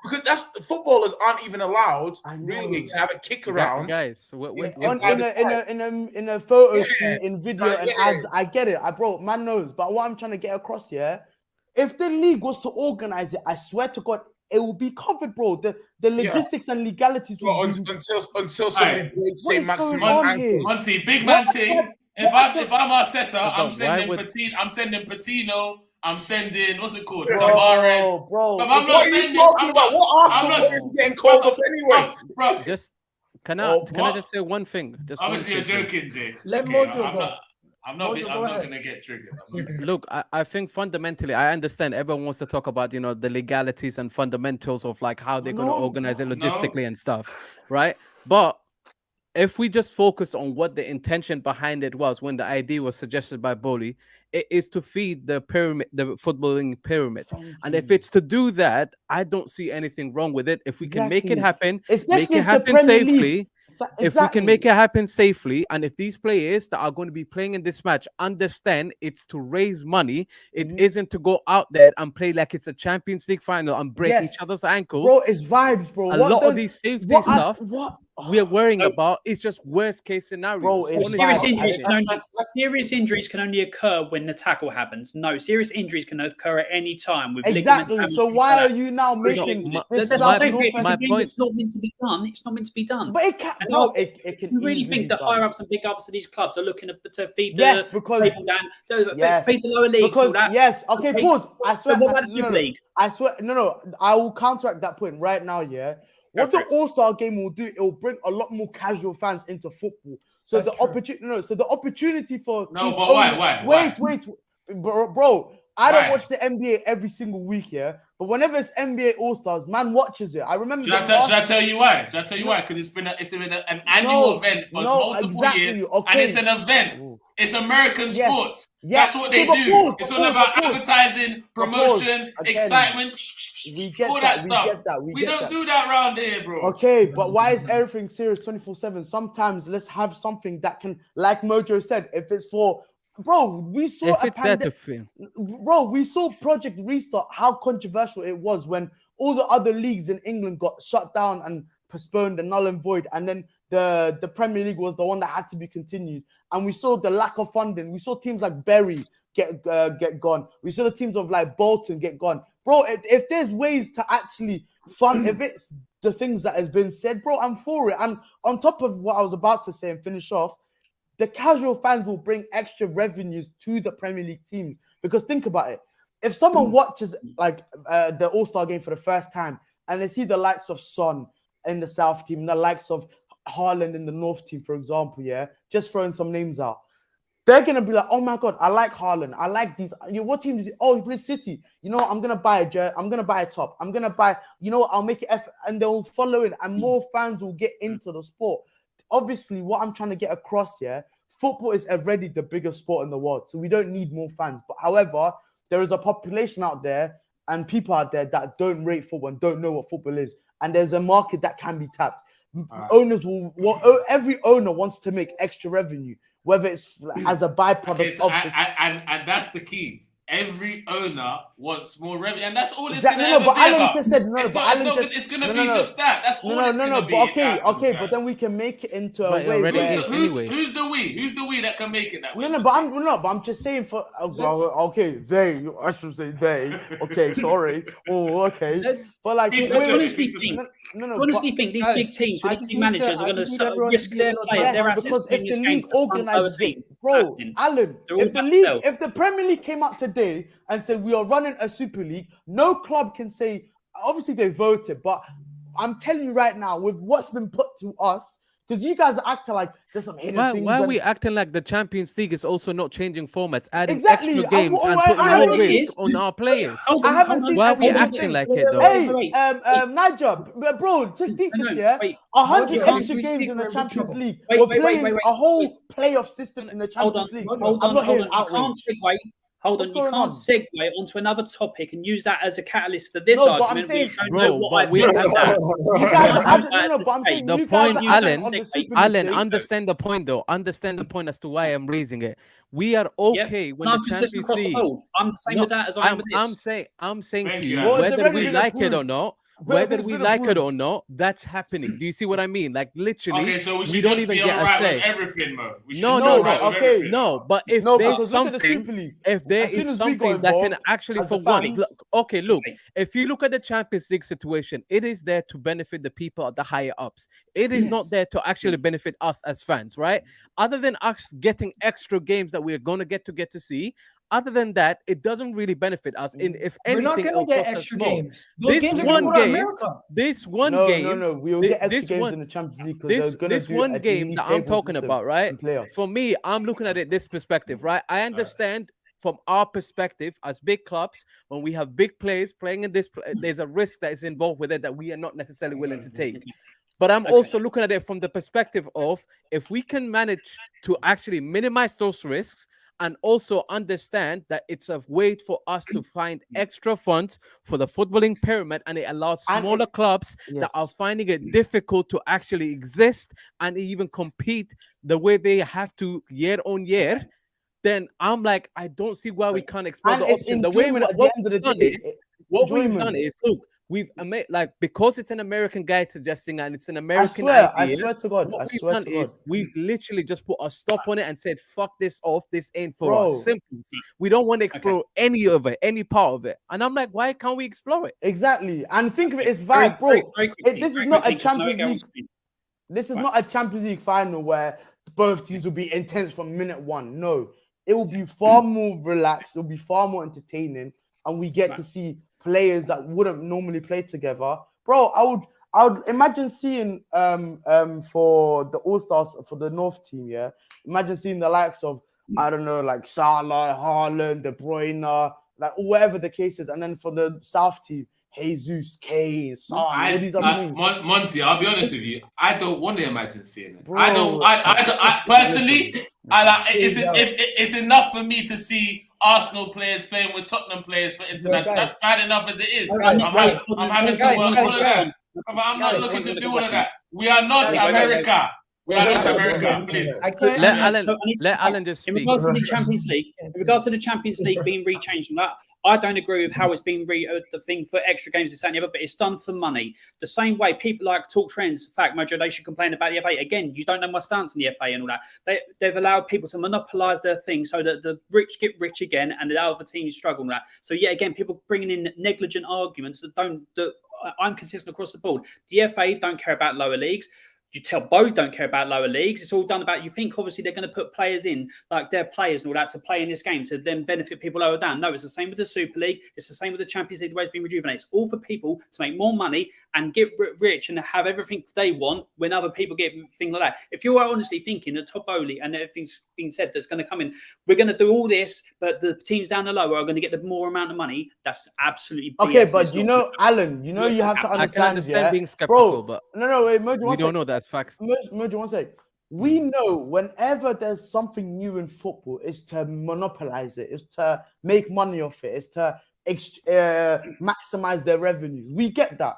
because that's footballers aren't even allowed really to have a kick around, guys. In a photo shoot, in video and ads. I get it, bro. Man knows, but what I'm trying to get across here, if the league was to organize it, I swear to God, it will be covered, bro. The logistics and legalities. Until somebody breaks St. Maximin ankle. Monty, big man thing. If I'm Arteta, I'm sending Patino. I'm sending, what's it called? Tavares. Bro. But I'm not saying talking about what Arsenal is getting called up anyway. Bro. Can I just say one thing? Just obviously you're joking, Jay. Let Mojo go. I'm not going to get triggered. Look, I think fundamentally, I understand everyone wants to talk about, the legalities and fundamentals of like how they're going to organize it logistically and stuff, right? But if we just focus on what the intention behind it was when the idea was suggested by Boli, it is to feed the pyramid, the footballing pyramid. And if it's to do that, I don't see anything wrong with it. If we can make it happen, make it happen safely. If we can make it happen safely, and if these players that are going to be playing in this match understand it's to raise money, it isn't to go out there and play like it's a Champions League final and break each other's ankles. Bro, it's vibes, bro. A lot of these safety stuff we're worrying about is just worst case scenario. Bro, serious injuries can only occur when the tackle happens. No, serious injuries can occur at any time. With So why are you now making it's not meant to be done? It's not meant to be done. But it can. No, it can. You really think that higher ups and big ups of these clubs are looking to feed the people down, feed the lower leagues? Because okay, pause. I swear. What about the Super League? I swear. No. I will counteract that point right now. Yeah. What the All-Star game will do, it will bring a lot more casual fans into football. So the opportunity for why? Wait, bro. I don't watch the NBA every single week, yeah. But whenever it's NBA All-Stars, man watches it. I remember. Should I tell you why? Because it's been an annual event for multiple years, and it's an event. It's American sports. That's what they do. It's all about advertising, promotion, excitement, all that stuff. We don't do that around here, bro. Okay, but why is everything serious 24/7? Sometimes let's have something that can, like Mojo said, if it's for. Bro, we saw we saw Project Restart, how controversial it was when all the other leagues in England got shut down and postponed and null and void, and then the Premier League was the one that had to be continued. And we saw the lack of funding. We saw teams like Bury get gone. We saw the teams of like Bolton get gone. Bro, if there's ways to actually fund, if it's the things that has been said, bro, I'm for it. And on top of what I was about to say and finish off, the casual fans will bring extra revenues to the Premier League teams. Because think about it. If someone watches like the All-Star game for the first time and they see the likes of Son in the South team, the likes of Haaland in the North team, for example, just throwing some names out, they're going to be like, oh my God, I like Haaland. I like these. What team is he? Oh, he plays City. You know what? I'm going to buy a jersey. I'm going to buy a top. I'm going to buy, I'll make it effort. And they'll follow it. And more fans will get into the sport. Obviously, what I'm trying to get across here, football is already the biggest sport in the world. So we don't need more fans. But however, there is a population out there and people out there that don't rate football and don't know what football is. And there's a market that can be tapped. Owners every owner wants to make extra revenue, whether it's as a byproduct and that's the key. every owner wants more revenue, and that's all it's Exactly. going to No, but be Alan about. just said no. It's But not, Alan just it's going to be just that. That's all it's going to be. But okay. But then we can make it into a But it way already where is. Anyway. Who's the we? Who's the we that can make it that way? But I'm just saying for okay, they. I should say they. Okay, sorry. Oh, okay. But like, honestly think these big teams with these big managers are going to risk their players, their assets. Because if the league organizes it, bro, Alan, if the Premier League came out today and said we are running a Super League, no club can say. Obviously, they voted, but I'm telling you right now, with what's been put to us, because you guys are acting like there's some hidden things. Why are we acting like the Champions League is also not changing formats, adding extra games and putting more risk on our players? I haven't seen. Why are we acting like it though? Hey, Niger, bro, just deep this year. 100 extra games in the Champions League. We're playing a whole playoff system in the Champions League. I'm not hearing outrage. Hold on, you can't segue onto another topic and use that as a catalyst for this argument. But I'm saying, the point, Alan, understand the point though. Understand the point as to why I'm raising it. We are okay when the Champions League. I'm the same with that as I am with this. I'm saying to you, whether we like it or not. Whether we like it or not, that's happening. Do you see what I mean? Like literally, okay, so we don't even get a say. Everything, Mo. No. But if there's something, if there is something that can actually, for one, okay, look, if you look at the Champions League situation, it is there to benefit the people at the higher ups. It is not there to actually benefit us as fans, right? Other than us getting extra games that we're gonna get to see. Other than that, it doesn't really benefit us. And if anything, we're not going to get extra games. Those games are going to America. We will get extra games in the Champions League. This one game that I'm talking about, right? For me, I'm looking at it this perspective, right? I understand from our perspective as big clubs, when we have big players playing in this, there's a risk that is involved with it that we are not necessarily willing to take. But I'm also looking at it from the perspective of if we can manage to actually minimize those risks, and also understand that it's a way for us to find extra funds for the footballing pyramid, and it allows smaller clubs that are finding it difficult to actually exist and even compete the way they have to year on year. Then I'm like, I don't see why we can't explore the option. The way what we've done is look. We've like because it's an American guy suggesting and it's an American idea. I swear to God. We've literally just put a stop on it and said, "Fuck this off. This ain't for us." Simple. We don't want to explore any of it, any part of it. And I'm like, why can't we explore it? Exactly. And think of it as vibe, bro. This is not a Champions League. This is not a Champions League final where both teams will be intense from minute one. No, it will be far more relaxed. It'll be far more entertaining, and we get to see players that wouldn't normally play together, bro. I would imagine seeing for the All-Stars for the North team, yeah. Imagine seeing the likes of I don't know, like Salah, Haaland, De Bruyne, like whatever the case is, and then for the South team, Jesus, Kane, Son, all these other things. Monty, I'll be honest with you, I don't want to imagine seeing it. Bro, I personally, it's enough for me to see Arsenal players playing with Tottenham players for international. That's bad enough as it is. I'm having to work all of that. I'm not looking to do all of that. We are not America. We are not America, please. Let Alan just speak. In regards to the Champions League, being rechanged from that, I don't agree with how it's been the thing for extra games this and the other, but it's done for money. The same way people like Talk Trends, fact, Mojo, they should complain about the FA. Again, you don't know my stance on the FA and all that. They've allowed people to monopolise their thing so that the rich get rich again and the other teams struggle with that. So yeah, again, people bringing in negligent arguments that I'm consistent across the board. The FA don't care about lower leagues. You tell both don't care about lower leagues. It's all done about, you think obviously they're going to put players in, like their players and all that, to play in this game to then benefit people lower down. No, it's the same with the Super League. It's the same with the Champions League, the way it's been rejuvenated. It's all for people to make more money and get rich and have everything they want when other people get things like that. If you are honestly thinking that Top Oli and everything's been said that's going to come in, we're going to do all this, but the teams down the lower are going to get the more amount of money, that's absolutely BS. Okay, but you know, Alan, you know you have to understand. I can understand being skeptical, bro, but wait, we don't know that's facts. Mojo, one sec. We know whenever there's something new in football, it's to monopolize it, it's to make money off it, it's to maximize their revenue. We get that.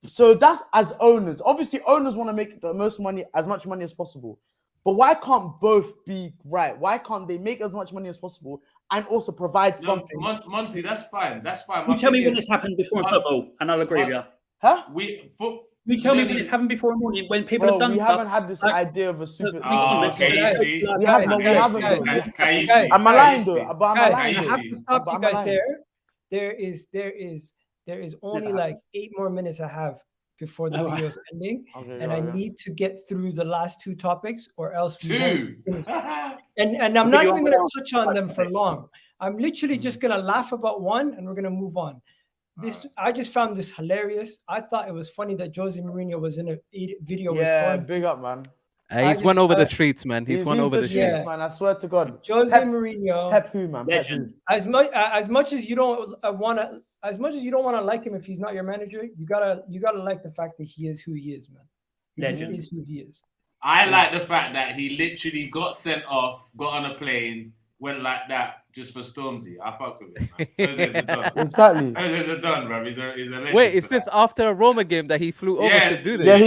So that's as owners. Obviously, owners want to make the most money, as much money as possible. But why can't both be right? Why can't they make as much money as possible and also provide something. Monty, that's fine. That's fine. You tell me when this happened before in football, and I'll agree with you. Huh? You tell me when it's happened before in morning when people have done we stuff. haven't had this idea of a super. Okay, you see. We haven't. Can you see? I'm lying though. I have to stop you guys there. There is only like 8 more minutes I have before the video is ending, and I need to get through the last 2 topics, or else we won't. And I'm not even going to touch on them for long. I'm literally just going to laugh about one, and we're going to move on. I just found this hilarious. I thought it was funny that Jose Mourinho was in a video with Stormzy. Big up, man. He's won over the treats, man. He's won over the streets, man. I swear to God. Jose Mourinho. Pep who, man? Pep who. As much as you don't want to like him if he's not your manager, you gotta like the fact that he is who he is, man. Legend. He is who he is. I like the fact that he literally got sent off, got on a plane, went like that just for Stormzy. I fuck with it, man. Exactly. He's a done, bro. He's a legend. Wait, is this after a Roma game that he flew over to do this? Yeah,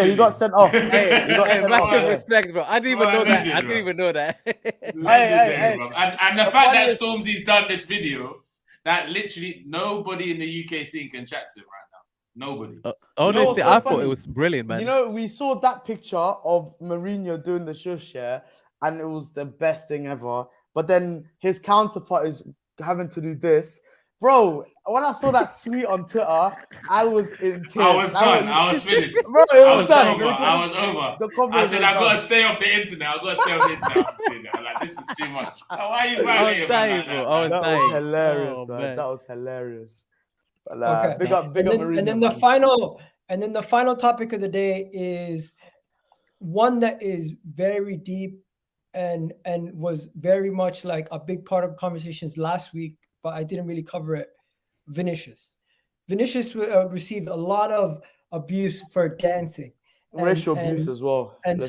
he got sent off. Massive respect, bro. I didn't even know that. I didn't even know that. And the fact that Stormzy's done this video, that literally nobody in the UK scene can chat to him right now. Nobody. Honestly, I thought it was brilliant, man. You know, we saw that picture of Mourinho doing the shush, and it was the best thing ever. But then his counterpart is having to do this. Bro, when I saw that tweet on Twitter, I was in tears. I was done. I was finished. Bro, I was over. I said, I got to stay off the internet. Like, this is too much. Why are you violating dying, bro. I was That dying. was hilarious, Oh, man. man. That was hilarious. But, Okay. Big up Mourinho. And then the final topic of the day is one that is very deep and was very much like a big part of conversations last week, but I didn't really cover it. Vinicius received a lot of abuse for dancing, Racial abuse as well. and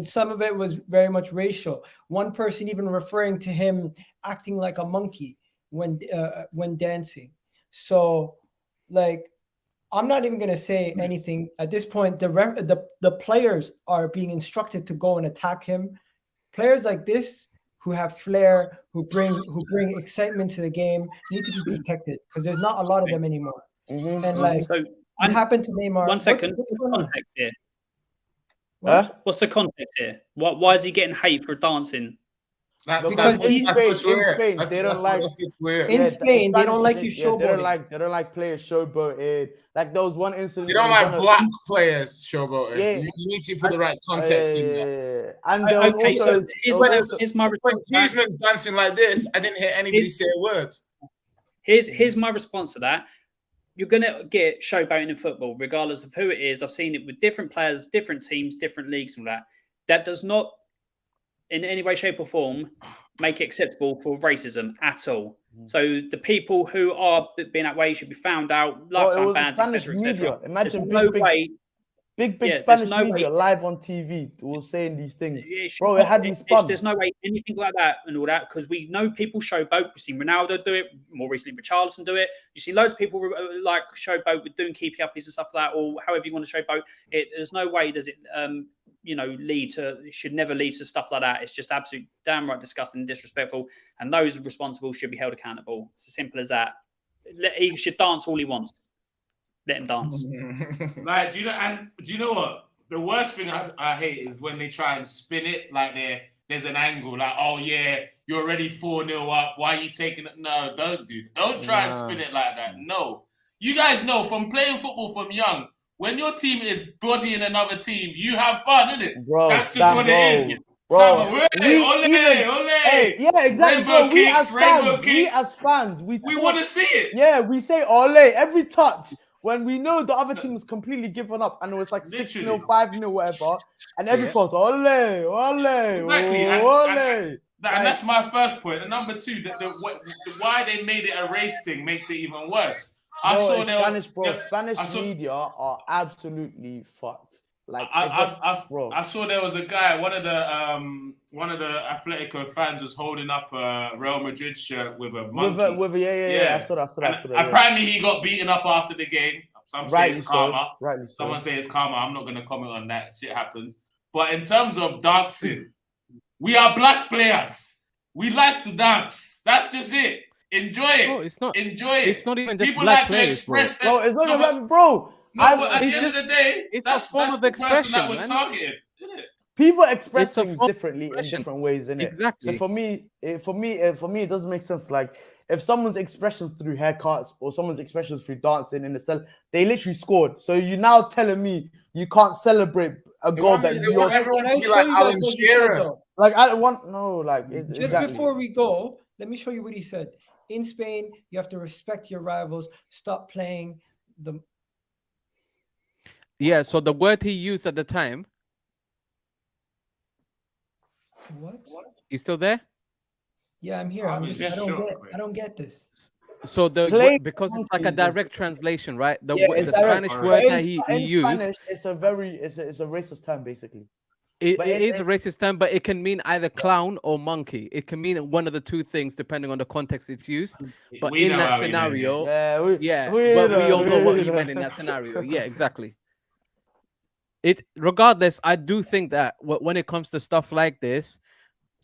some of it was very much racial. One person even referring to him acting like a monkey when dancing. So, like, I'm not even gonna say anything at this point. The players are being instructed to go and attack him. Players like this who have flair, who bring excitement to the game, need to be protected because there's not a lot of them anymore. And like, what happened to Neymar? 1 second. What's the context here? What's the context here? Why is he getting hate for dancing? Because in Spain, they don't like you showboating. They don't like players showboating. Like there was one incident. You don't like black players showboating. Yeah. You need to put the right context in there. And there was also here's my response. When Griezmann's dancing like this, I didn't hear anybody say a word. Here's my response to that. You're gonna get showboating in football, regardless of who it is. I've seen it with different players, different teams, different leagues, and that. That does not, in any way, shape, or form, make it acceptable for racism at all. So the people who are being that way should be found out, lifetime bans, etc., etc. Imagine big Spanish media live on TV all saying these things. Bro, it had me spun. There's no way anything like that and all that, because we know people showboat. We've seen Ronaldo do it, more recently Richarlison do it. You see loads of people like showboat with doing keepy uppies and stuff like that, or however you want to showboat. There's no way does it it should never lead to stuff like that. It's just absolute downright disgusting and disrespectful, and those responsible should be held accountable. It's as simple as that. He should dance all he wants. Let him dance. Like, do you know what? The worst thing I hate is when they try and spin it like there's an angle, like, oh yeah, you're already 4-0 up. Why are you taking it? No, don't try and spin it like that. No. You guys know from playing football from young, when your team is bodying another team, you have fun, isn't it? Bro, that's just what it is. Bro, ole. Hey, yeah, exactly. Bro, we as fans, we want to see it. Yeah, we say ole every touch. When we know the other team was completely given up and it was like 6-0, 5-0, whatever, and every pass, ole. Exactly. Ole. And that's my first point. And number two, why they made it a race thing makes it even worse. Spanish media are absolutely fucked. Like I saw there was a guy, one of the Atletico fans was holding up a Real Madrid shirt with a monkey. I saw that. Apparently he got beaten up after the game. Some say it's karma. Someone say it's karma. I'm not going to comment on that. Shit happens. But in terms of dancing, we are black players. We like to dance. That's just it. Enjoy it. No, it's not. Enjoy it. It's not even just People black like players, to express Bro, that. it's not No, about but, bro. no, but at the it's end of just- the day, it's that's a form of the person expression, that was man. targeted, isn't it? People express It's a things form of differently in expression. different ways, innit? Exactly. So for me, it doesn't make sense. Like if someone's expressions through haircuts or someone's expressions through dancing in the cell, they literally scored. So you're now telling me you can't celebrate a goal that They want you're everyone Can to I be show like you guys Alan what he said, Shearer. though? like I don't want no like Just exactly. before we go, let me show you what he said. In Spain, you have to respect your rivals. Stop playing the. Yeah. So the word he used at the time. What? You still there? Yeah, I'm here. I'm I'm just. in I don't shock, get. man. I don't get this. So Play because it's like a monkeys is- direct translation, right? The Yeah, it's the direct. Spanish But word in, that he in used. Spanish, it's a racist term basically. It But is a racist term, but it can mean either clown or monkey. It can mean one of the two things depending on the context it's used. But We in know that how he meant it. scenario, Yeah, but we all know what he meant in that scenario. Yeah, exactly. Regardless, I do think that when it comes to stuff like this,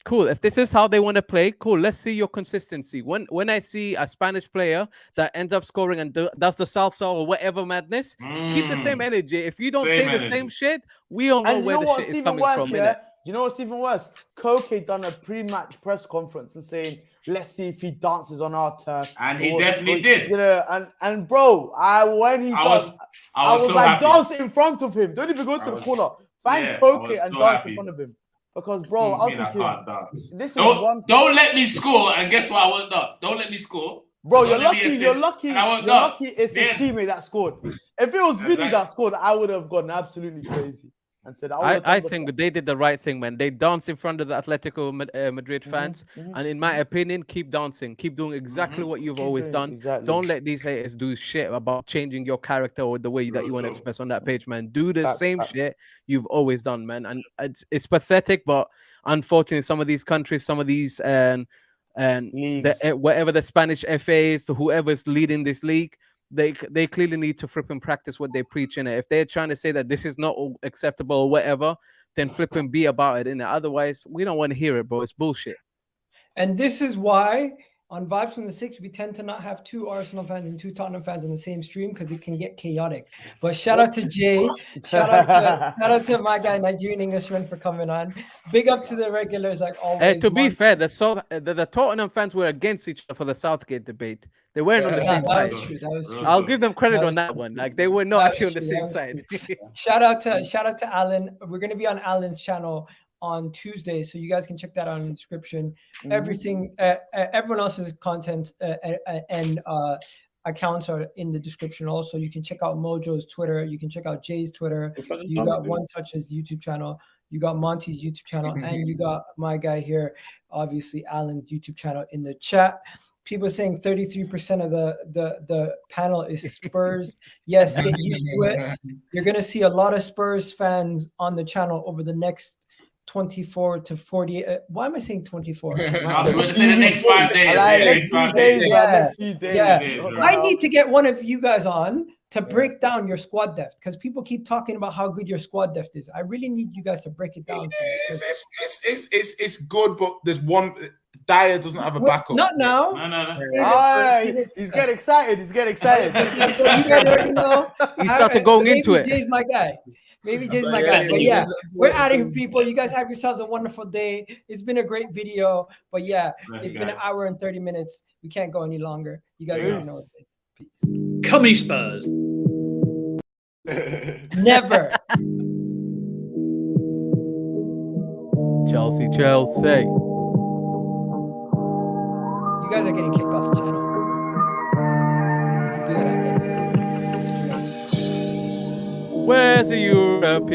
cool. If this is how they want to play, cool. Let's see your consistency. When I see a Spanish player that ends up scoring and does the salsa or whatever madness, keep the same energy. If you don't Same say the same energy. shit, we all know And you where know the what's shit is even coming worse, from. yeah? Innit? You know what's even worse? Koke done a pre-match press conference and saying, "Let's see if he dances on our turf." And he Or- definitely or- did. You know, and bro, when he I does, I was so like happy. dance in front of him. Don't even go to I the was- corner. Find yeah, I Koke was and so dance happy. in front of him. Because bro, I was I thinking, can't dance. this is one. Don't let me score, and guess what? I won't dance. Don't let me score. Bro, Don't you're let me lucky. assist, You're lucky. and I won't You're dance. lucky. It's his Then- teammate that scored. If it was Vinny Exactly. that scored, I would have gone absolutely crazy and said, I think they did the right thing, man. They danced in front of the Atletico Madrid fans, and in my opinion, keep dancing, keep doing exactly what you've always done. Exactly. Don't let these haters do shit about changing your character or the way that you want to Brutal. express on that page, man. Do the Facts, same facts. shit you've always done, man. And it's pathetic, but unfortunately, some of these countries, some of these Leagues. whatever the Spanish FAs to whoever's leading this league, they clearly need to flip and practice what they preach in it. If they're trying to say that this is not acceptable or whatever, then flip and be about it in it. Otherwise, we don't want to hear it, bro. It's bullshit. And this is why on Vibes from the Six, we tend to not have two Arsenal fans and two Tottenham fans on the same stream because it can get chaotic. But shout out to Jay, shout out to my guy, Nigerian Englishman, for coming on. Big up to the regulars, like always. To be fair, the Tottenham fans were against each other for the Southgate debate. They weren't on the same that side. was true. That was true. I'll give them credit That on was that true. one. Like they were not That actually on was the true. same That was side. Shout out to Alan. We're gonna be on Alan's channel on Tuesday, so you guys can check that out in the description. Everything, everyone else's content and accounts are in the description. Also, you can check out Mojo's Twitter. You can check out Jay's Twitter. You got One Touch's YouTube channel. You got Monty's YouTube channel, and you got my guy here, obviously Alan's YouTube channel in the chat. People saying 33% of the panel is Spurs. Yes, get used to it. You're gonna see a lot of Spurs fans on the channel over the next 24 to 48. Why am I saying 24? I was going to say the next 5 days. Next few days, next few days. Yeah. I need to get one of you guys on to break down your squad depth because people keep talking about how good your squad depth is. I really need you guys to break it down. It's good, but there's one. Dyer doesn't have a backup. Not now. No. He's getting excited. He's getting excited. So you guys already know. He started going into it. Jay's my guy. Maybe Jay's my guy. But yeah, we're out of here, people. You guys have yourselves a wonderful day. It's been a great video. But yeah, it's been an hour and 30 minutes. We can't go any longer. You guys already know what it is. Peace. Come on, Spurs. Never. Chelsea. You guys are getting kicked off the channel. If you do that again. Where's the Europe?